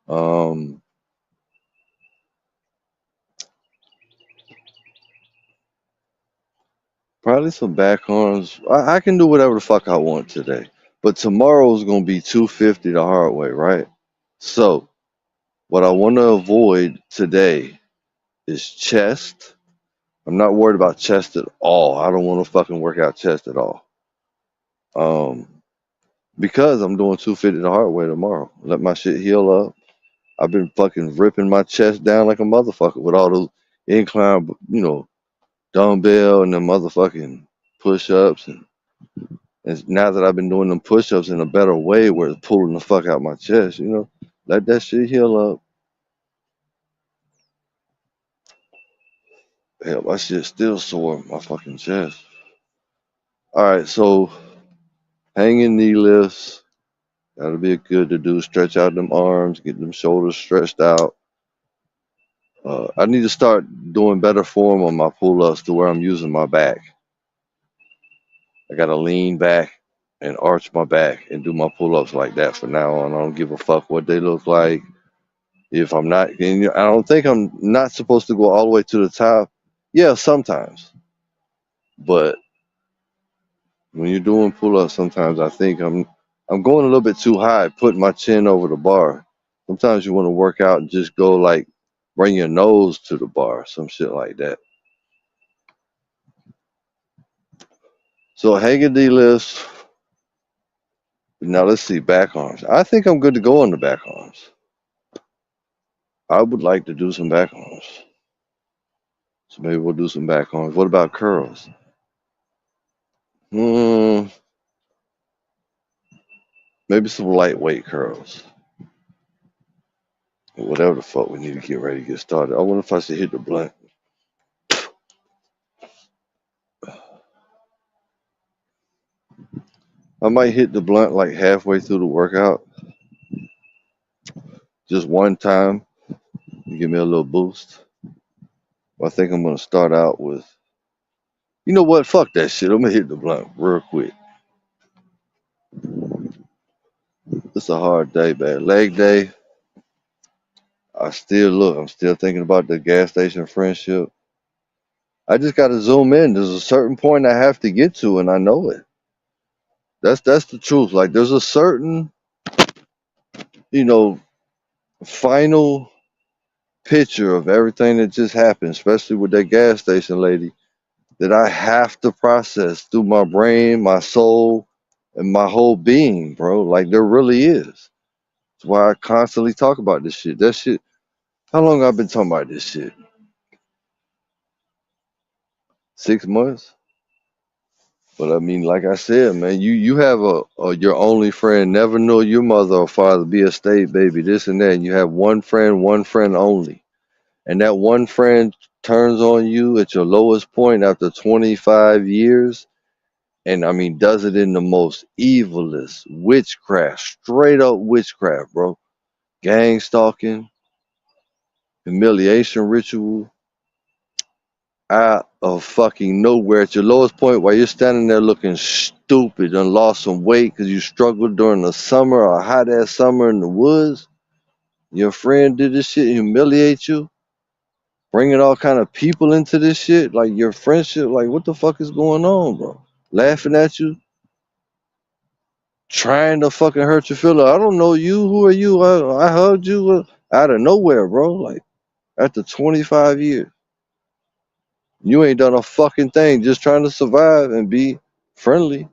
Speaker 1: Um, Probably some back arms. I can do whatever the fuck I want today. But tomorrow's gonna be 250 the hard way, right? So what I want to avoid today is chest. I'm not worried about chest at all. I don't want to fucking work out chest at all. Um, because I'm doing 250 the hard way tomorrow. Let my shit heal up. I've been fucking ripping my chest down like a motherfucker with all those incline, dumbbell and the motherfucking push-ups. And now that I've been doing them push-ups in a better way where it's pulling the fuck out my chest, let that shit heal up. Hell, my shit still sore, my fucking chest. All right, so hanging knee lifts. That'll be good to do. Stretch out them arms, get them shoulders stretched out. I need to start doing better form on my pull-ups to where I'm using my back. I gotta lean back and arch my back and do my pull-ups like that from now on. I don't give a fuck what they look like. If I'm not, and I don't think I'm not supposed to go all the way to the top. Yeah, sometimes. But when you're doing pull-ups, sometimes I think I'm going a little bit too high, putting my chin over the bar. Sometimes you want to work out and just go like bring your nose to the bar, some shit like that. So hanging D lifts. Now let's see, back arms. I think I'm good to go on the back arms. I would like to do some back arms. So maybe we'll do some back arms. What about curls? Maybe some lightweight curls. Whatever the fuck we need to get ready to get started. I wonder if I should hit the blunt. I might hit the blunt like halfway through the workout. Just one time. Give me a little boost. I think I'm gonna start out with, you know what? Fuck that shit. I'm gonna hit the blunt real quick. It's a hard day, man. Leg day. I'm still thinking about the gas station friendship. I just gotta zoom in. There's a certain point I have to get to, and I know it. That's the truth. Like there's a certain, you know, final picture of everything that just happened, especially with that gas station lady, that I have to process through my brain, my soul, and my whole being, bro. Like there really is. That's why I constantly talk about this shit. That shit. How long I've been talking about this shit? 6 months. But I mean, like I said, man, you have a your only friend, never know your mother or father, be a state baby, this and that. And you have one friend only, and that one friend turns on you at your lowest point after 25 years, and I mean, does it in the most evilest witchcraft, straight up witchcraft, bro. Gang stalking, humiliation ritual, out of fucking nowhere at your lowest point while you're standing there looking stupid and lost some weight because you struggled during the summer or a hot ass summer in the woods. Your friend did this shit, humiliate you, bringing all kind of people into this shit, like your friendship. Like, what the fuck is going on, bro? Laughing at you, trying to fucking hurt your feelings. I don't know you. Who are you? I hugged you out of nowhere, bro. Like after 25 years, you ain't done a fucking thing, just trying to survive and be friendly.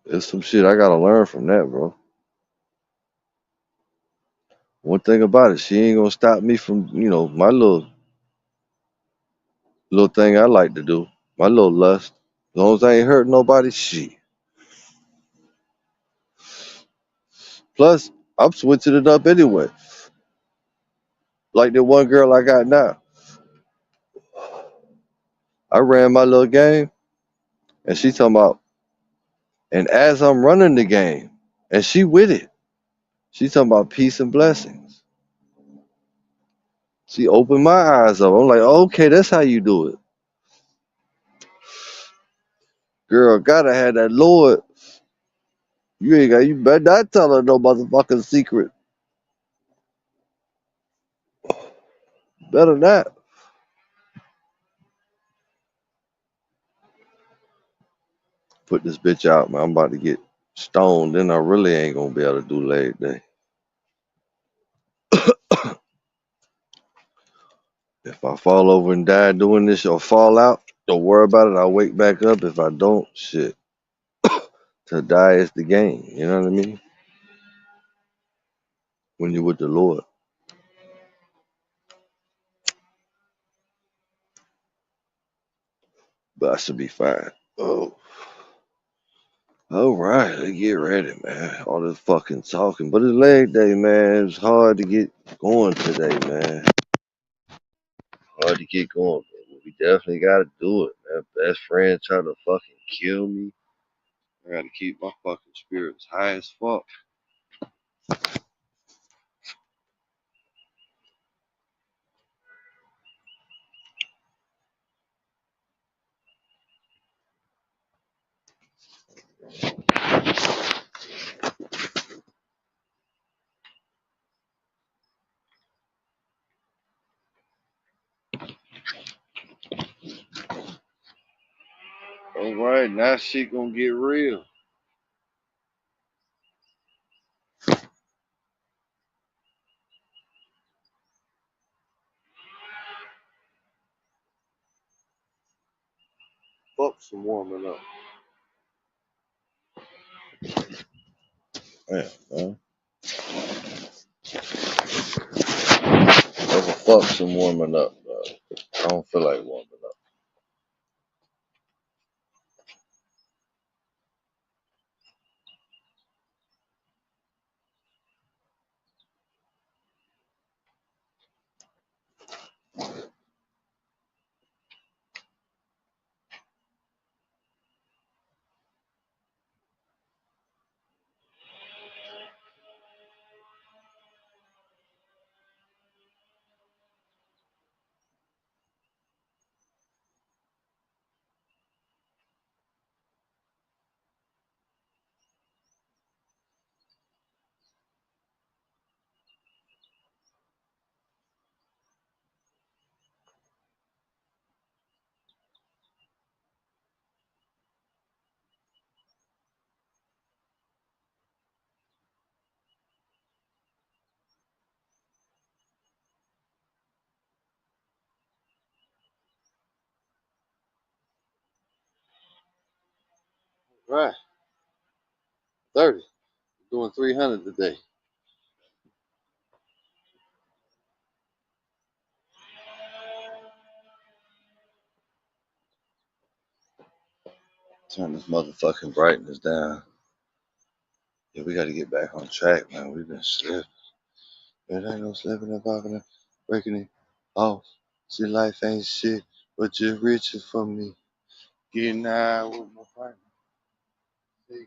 Speaker 1: There's some shit I gotta learn from that, bro. One thing about it, she ain't gonna stop me from, my little thing I like to do, my little lust. As long as I ain't hurt nobody, shit. Plus, I'm switching it up anyway. Like the one girl I got now, I ran my little game, and she talking about, and as I'm running the game, and she with it, she talking about peace and blessings. She opened my eyes up. I'm like, okay, that's how you do it, girl. Gotta have that Lord. You better not tell her no motherfucking secret. Better not. Put this bitch out, man. I'm about to get stoned. Then I really ain't gonna be able to do leg day. If I fall over and die doing this or fall out, don't worry about it. I'll wake back up. If I don't, shit. To die is the game. You know what I mean? When you're with the Lord. But I should be fine. Oh. All right, let's get ready, man. All this fucking talking. But it's leg day, man. It's hard to get going today, man. Hard to get going, man. We definitely gotta do it, man. Best friend trying to fucking kill me. I gotta keep my fucking spirits high as fuck. All right, now shit gonna get real. Fuck some warming up. Yeah, man. That's a fuck some warming up, bro. I don't feel like warming up. Right. 30. Doing 300 today. Turn this motherfucking brightness down. Yeah, we gotta get back on track, man. We've been slipping. It ain't no slipping and popping and breaking it off. See, life ain't shit, but you're reaching for me. Getting high with my partner. See?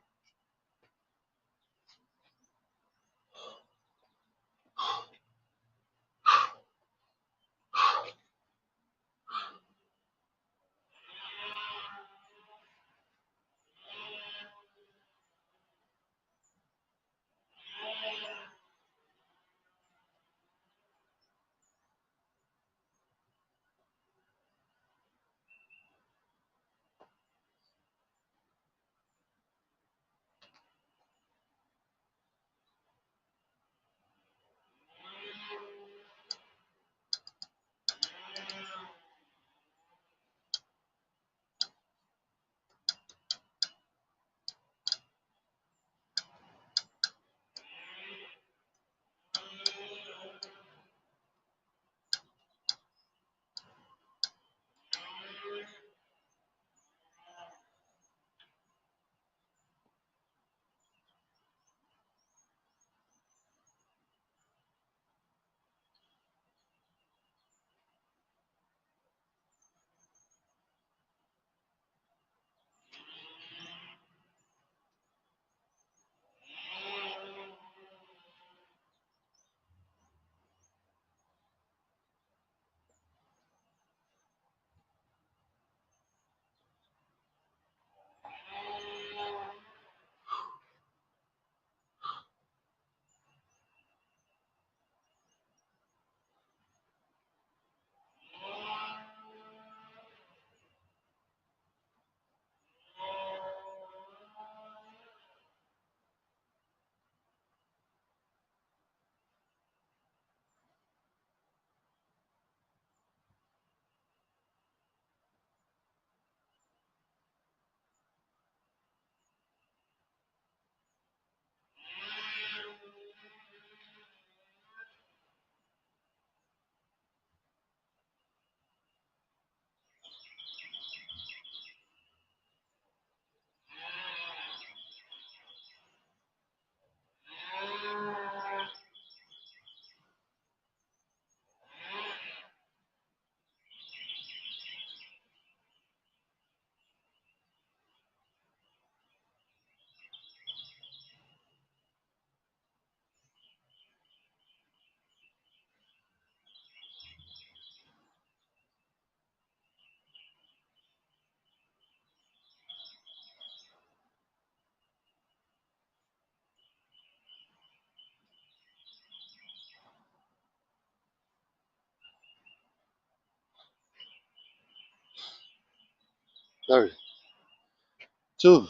Speaker 1: 32.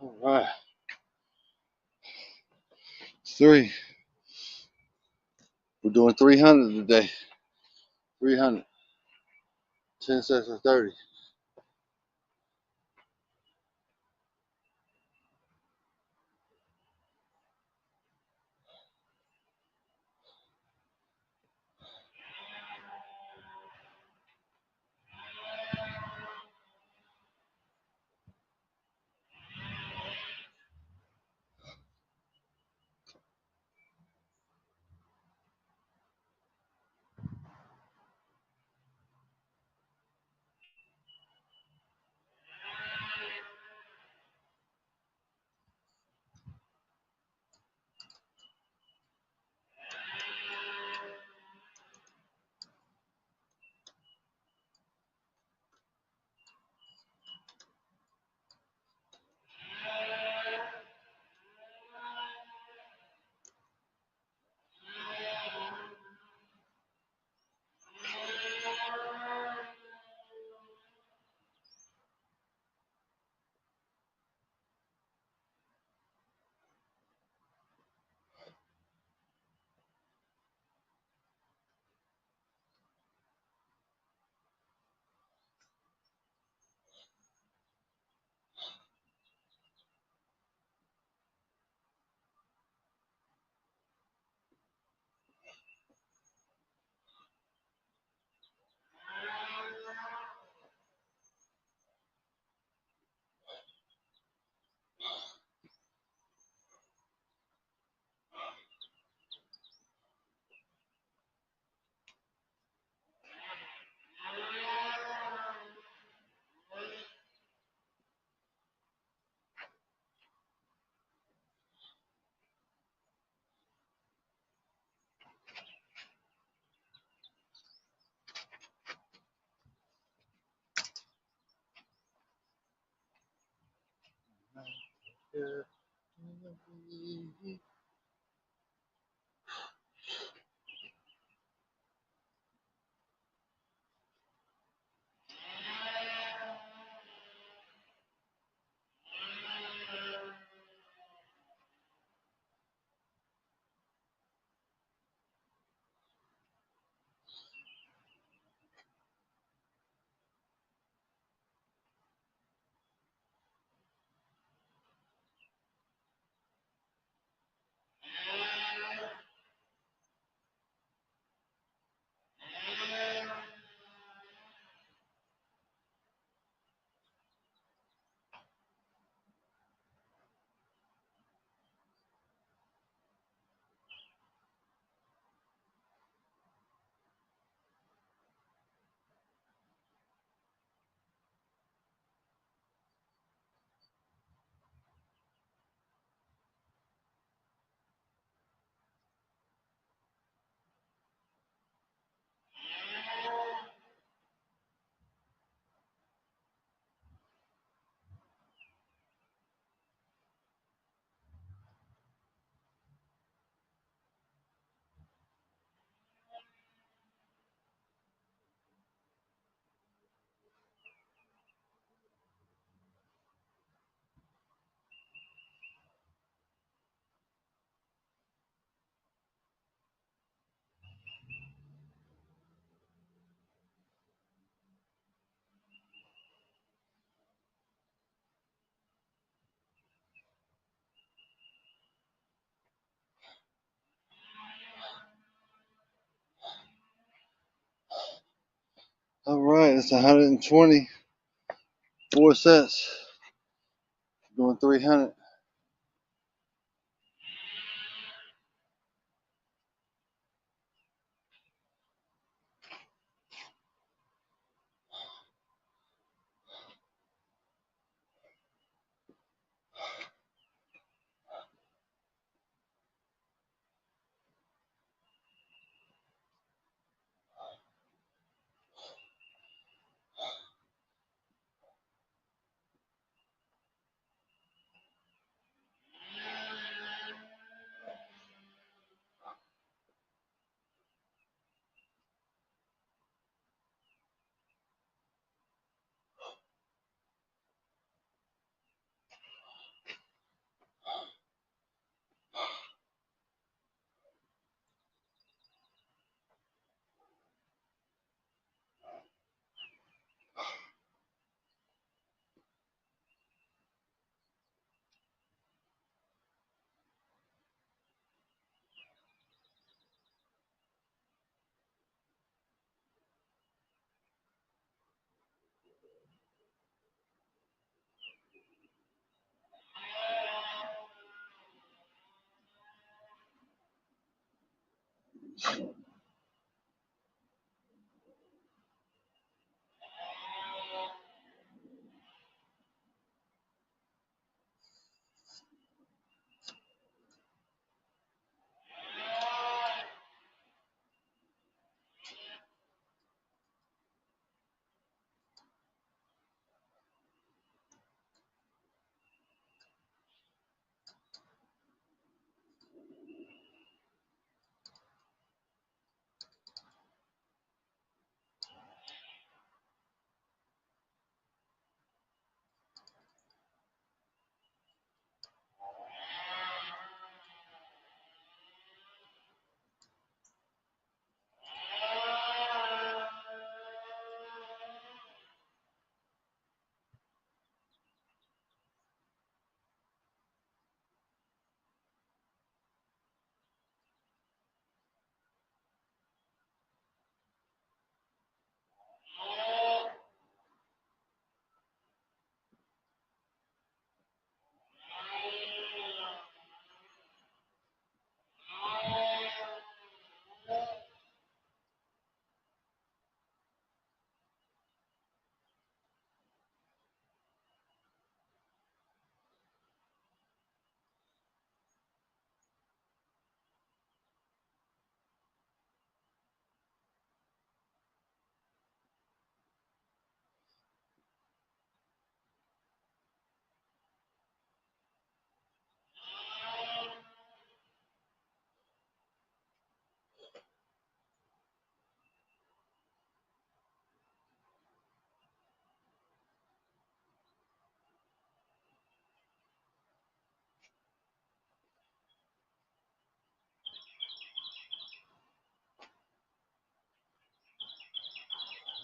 Speaker 1: All right. It's 3. We're doing 300 today. 300. 10 sets of 30. All right. It's 120. 4 sets. Doing 300.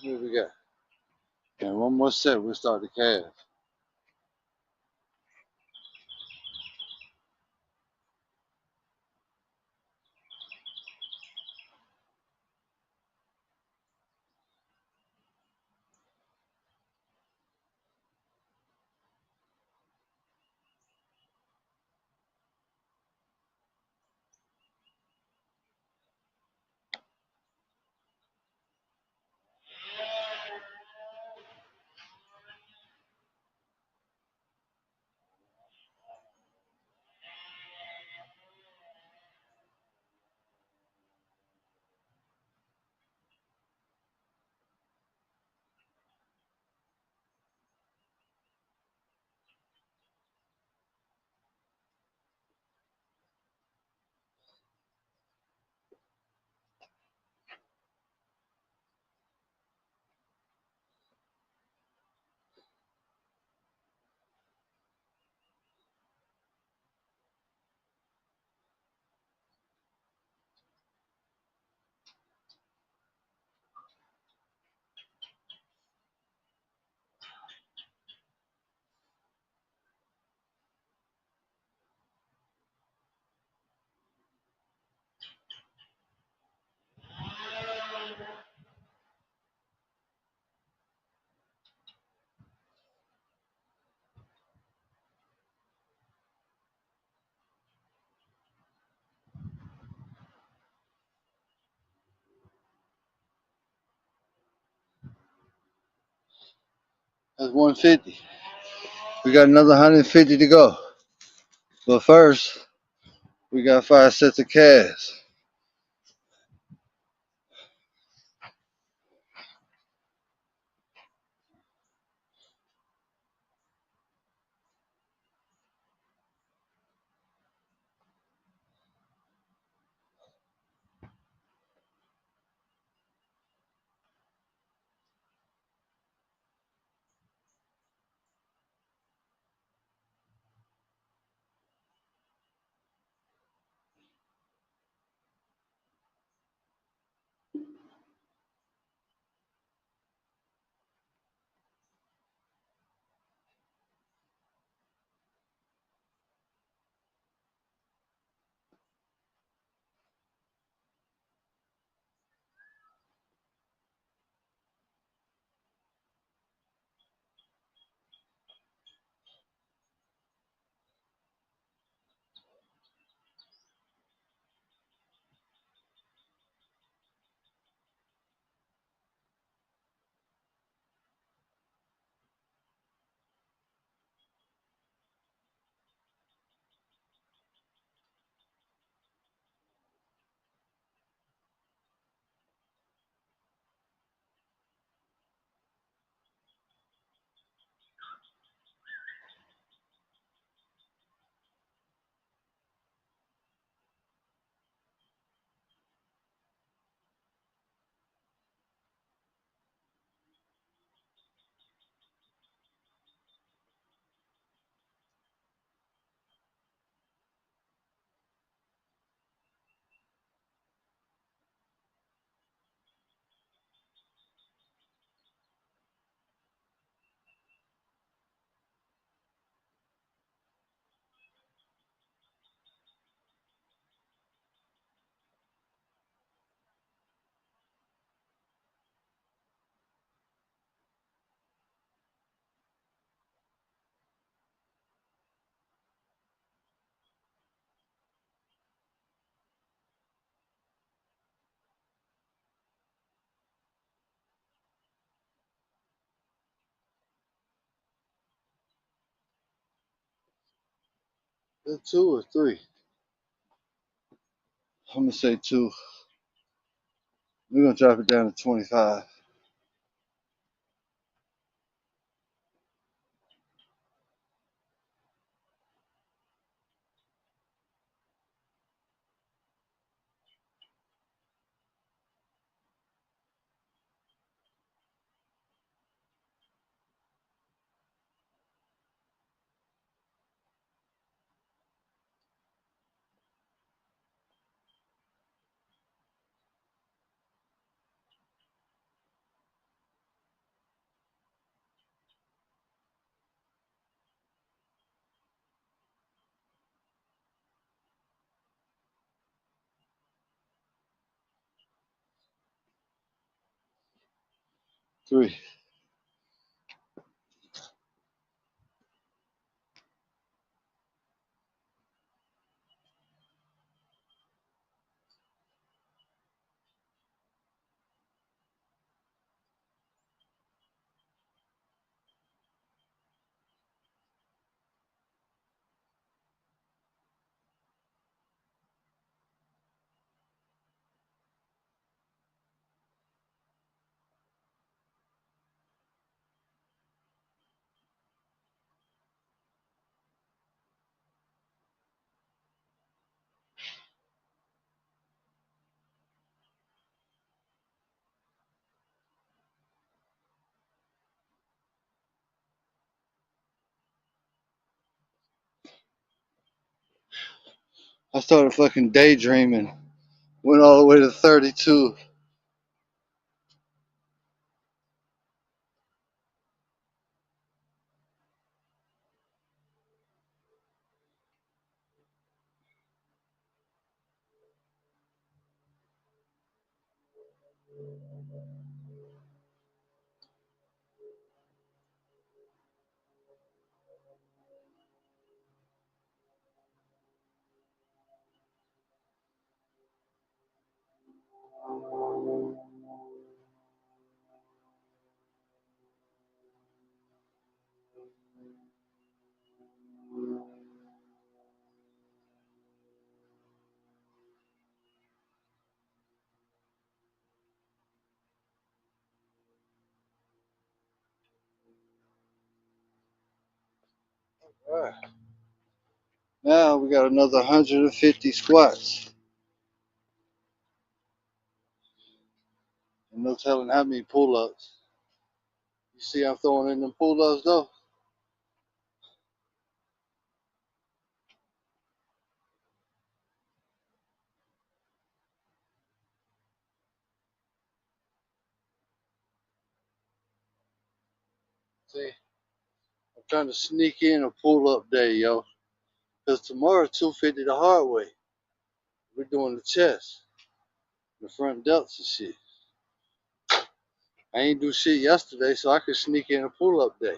Speaker 2: What we got? And one more set, we'll start the cast. That's 150. We got another 150 to go. But first, we got 5 sets of casts. Is it 2 or 3? I'm gonna say 2. We're gonna drop it down to 25. 3. I started fucking daydreaming. Went all the way to 32. Alright. Now we got another 150 squats. And no telling how many pull-ups. You see I'm throwing in them pull-ups though? See, I'm trying to sneak in a pull-up day, yo. Cause tomorrow 250 the hard way. We're doing the chest, the front delts and shit. I ain't do shit yesterday, so I could sneak in a pull-up day.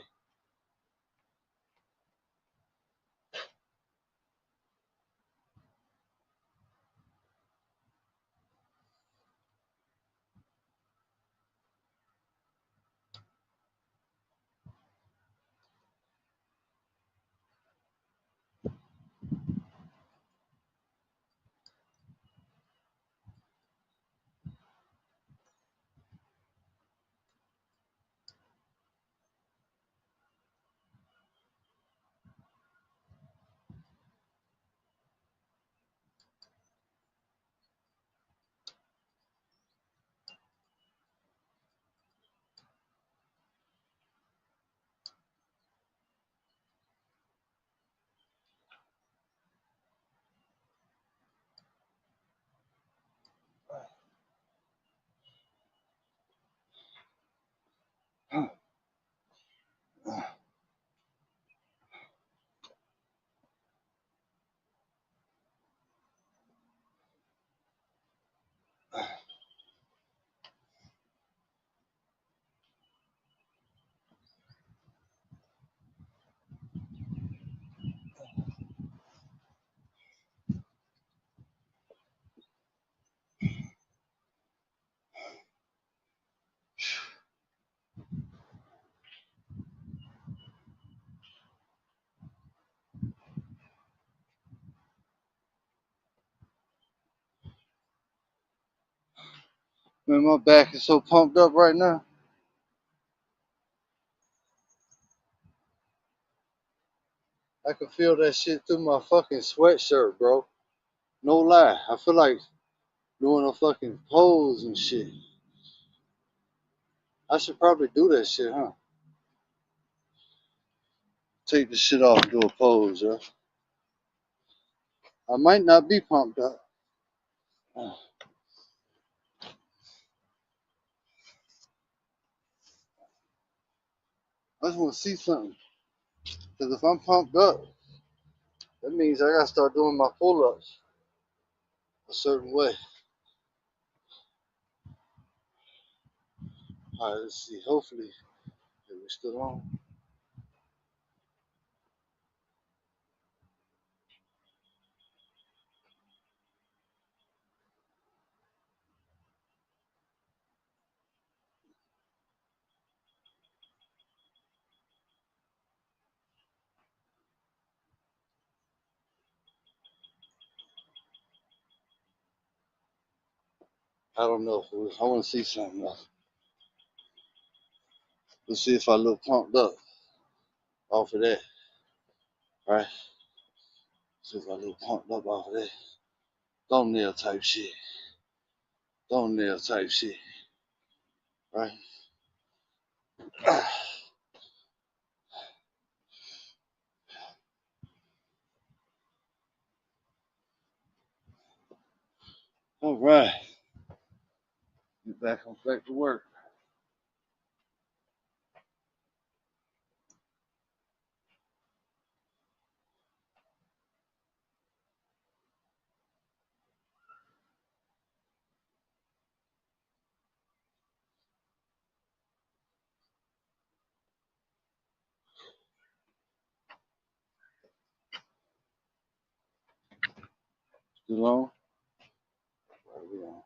Speaker 2: Man, my back is so pumped up right now. I can feel that shit through my fucking sweatshirt, bro. No lie. I feel like doing a fucking pose and shit. I should probably do that shit, huh? Take the shit off and do a pose, yo. I might not be pumped up. I just want to see something. Because if I'm pumped up, that means I gotta start doing my pull-ups a certain way. Alright, let's see. Hopefully, we're still on. I don't know. I want to see something else. Let's see if I look pumped up off of that. Right? See if I look pumped up off of that. Thumbnail type shit. Thumbnail type shit. Right? All right. Get back to work. Still on? Right, we on.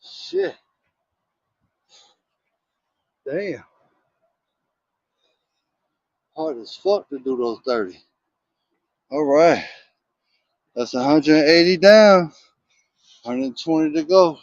Speaker 2: Shit. Damn. Hard as fuck to do those 30. All right. That's 180 down. 120 to go.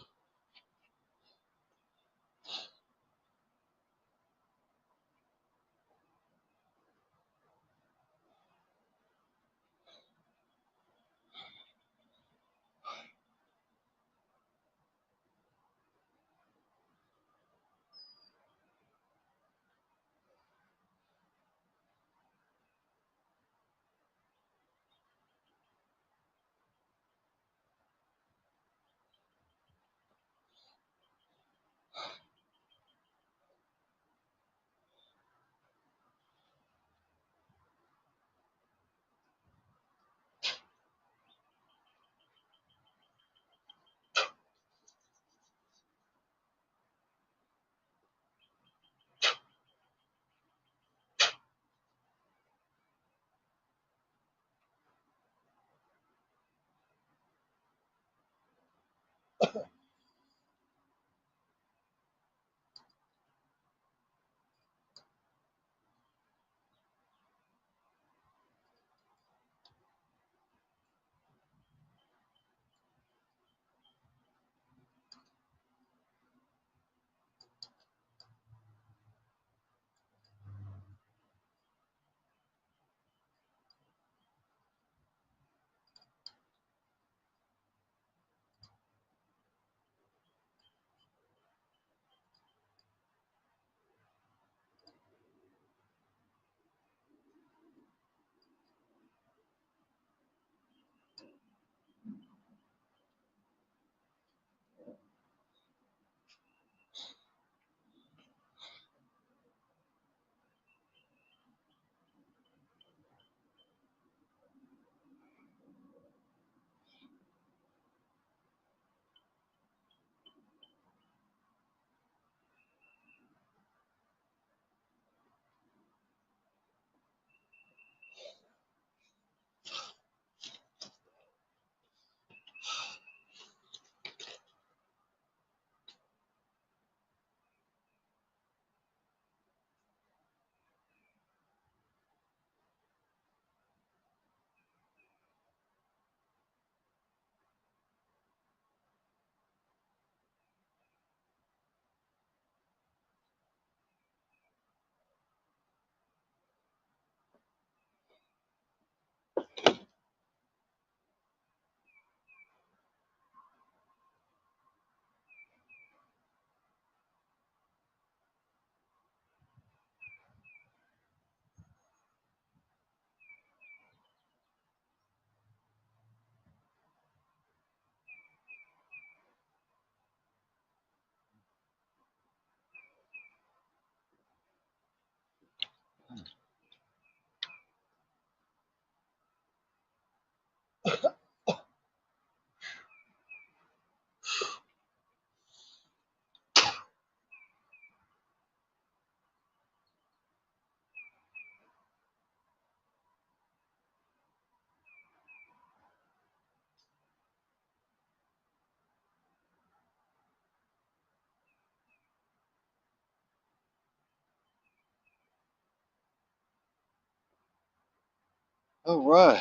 Speaker 2: All right.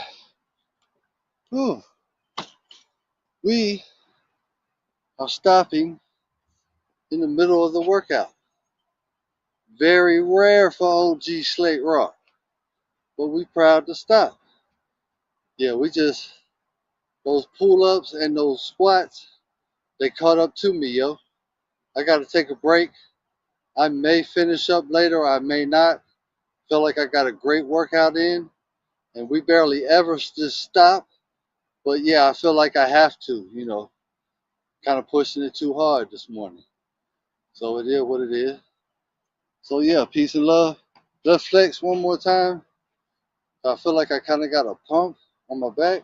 Speaker 2: Whew. We are stopping in the middle of the workout. Very rare for OG Slate Rock, but we proud to stop. Yeah, those pull-ups and those squats, they caught up to me, yo. I got to take a break. I may finish up later, I may not. Feel like I got a great workout in, and we barely ever just stop. But yeah, I feel like I have to, kind of pushing it too hard this morning. So it is what it is. So yeah, peace and love. Let's flex one more time. I feel like I kind of got a pump on my back.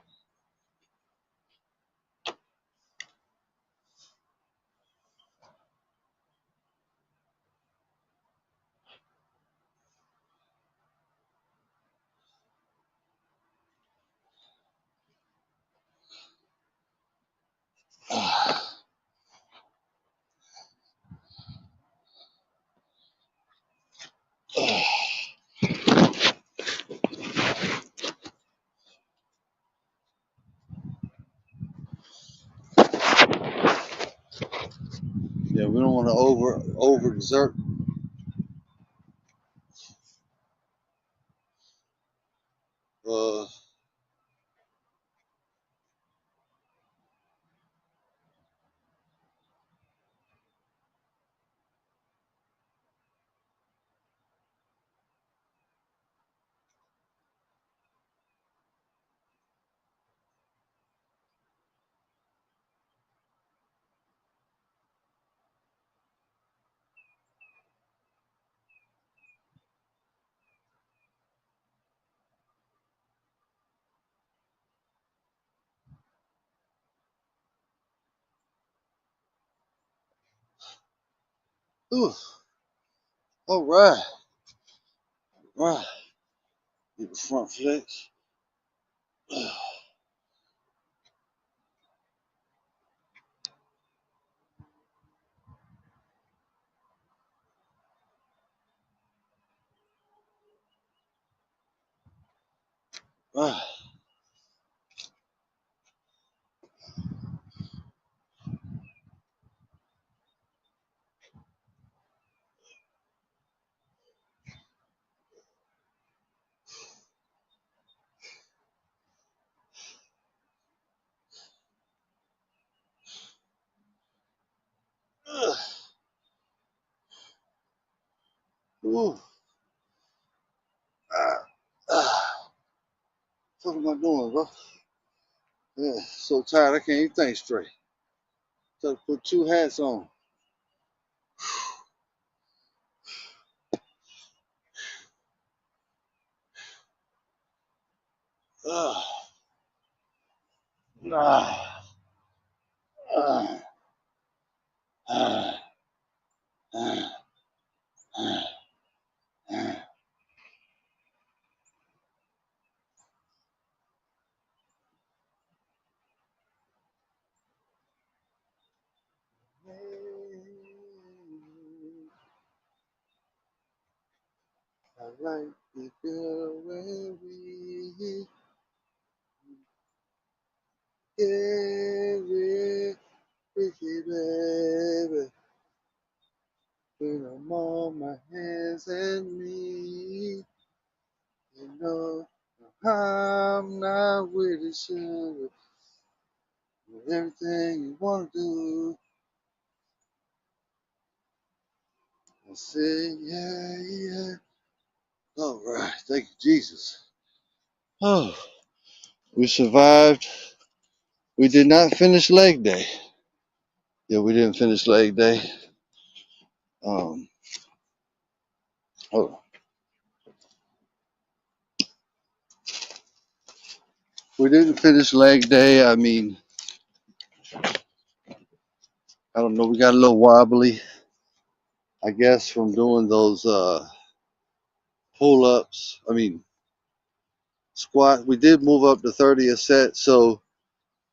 Speaker 2: Yeah, we don't want to overexert. Uh, ooh, all right, right. Get the front flex. Right. Ooh. What am I doing, bro? Yeah, so tired I can't even think straight. So put two hats on. Ah, ah, ah, ah, ah, ah, ah. I like the girl when we get it, pretty baby. When I'm on my hands and knees, you know I'm not with the sugar. Everything you wanna do, I say yeah, yeah. All right, thank you, Jesus. Oh, we survived. We did not finish leg day. Yeah, we didn't finish leg day. Um, oh, we didn't finish leg day. I mean, I don't know. We got a little wobbly, I guess, from doing those pull-ups. I mean, squat. We did move up to 30 a set. So,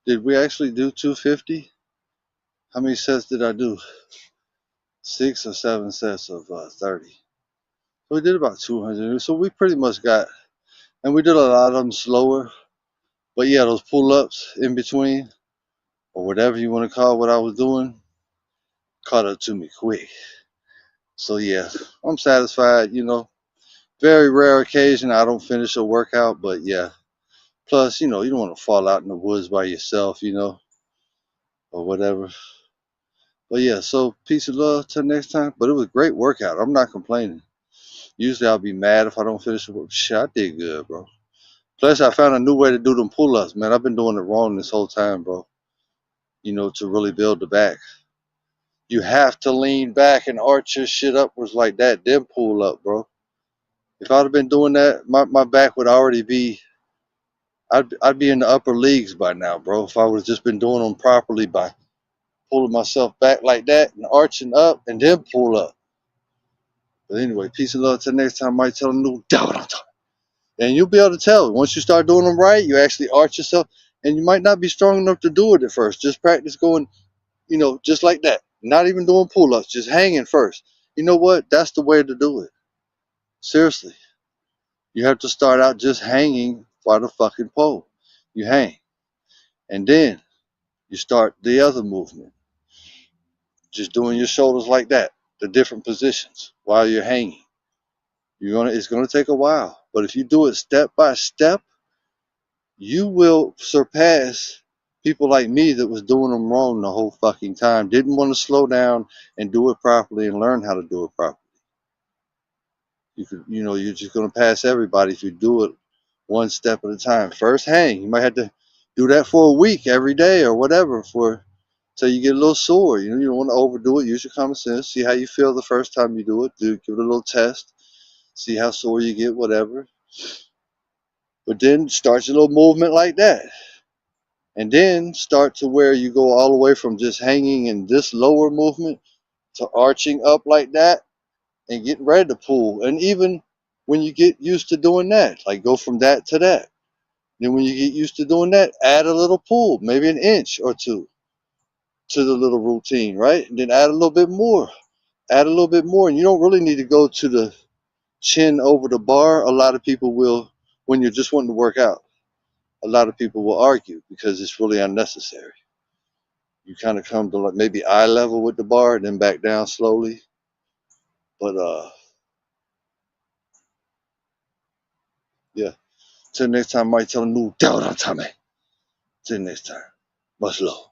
Speaker 2: did we actually do 250? How many sets did I do? 6 or 7 sets of 30. So we did about 200. So we pretty much got And we did a lot of them slower. But yeah, those pull-ups in between, or whatever you want to call what I was doing, caught up to me quick. So yeah, I'm satisfied, you know. Very rare occasion I don't finish a workout, but yeah. Plus, you know, you don't want to fall out in the woods by yourself, you know, or whatever. But yeah, so peace and love till next time. But it was a great workout. I'm not complaining. Usually I'll be mad if I don't finish the work. Shit, I did good, bro. Plus I found a new way to do them pull-ups, man. I've been doing it wrong this whole time, bro. You know, to really build the back. You have to lean back and arch your shit upwards like that, then pull up, bro. If I'd have been doing that, my back would already be, I'd be in the upper leagues by now, bro. If I would have just been doing them properly by pulling myself back like that and arching up and then pull up. But anyway, peace and love till next time. I might tell them new doubt on time. And you'll be able to tell. Once you start doing them right, you actually arch yourself. And you might not be strong enough to do it at first. Just practice going, you know, just like that. Not even doing pull-ups, just hanging first. You know what? That's the way to do it. Seriously. You have to start out just hanging by the fucking pole. You hang. And then you start the other movement. Just doing your shoulders like that. The different positions while you're hanging. It's gonna take a while. But if you do it step by step, you will surpass people like me that was doing them wrong the whole fucking time. Didn't want to slow down and do it properly and learn how to do it properly. You're just gonna pass everybody if you do it one step at a time. First hang. You might have to do that for a week every day or whatever till you get a little sore. You know, you don't want to overdo it. Use your common sense. See how you feel the first time you do it. Give it a little test. See how sore you get, whatever. But then start your little movement like that. And then start to where you go all the way from just hanging in this lower movement to arching up like that and getting ready to pull. And even when you get used to doing that, like go from that to that. Then when you get used to doing that, add a little pull, maybe an inch or two to the little routine, right? And then add a little bit more. Add a little bit more. And you don't really need to go to the chin over the bar. A lot of people will, when you're just wanting to work out, a lot of people will argue because it's really unnecessary. You kind of come to like maybe eye level with the bar and then back down slowly. But yeah. Till next time, I might tell a new doubt on Tommy. Till next time. Much love.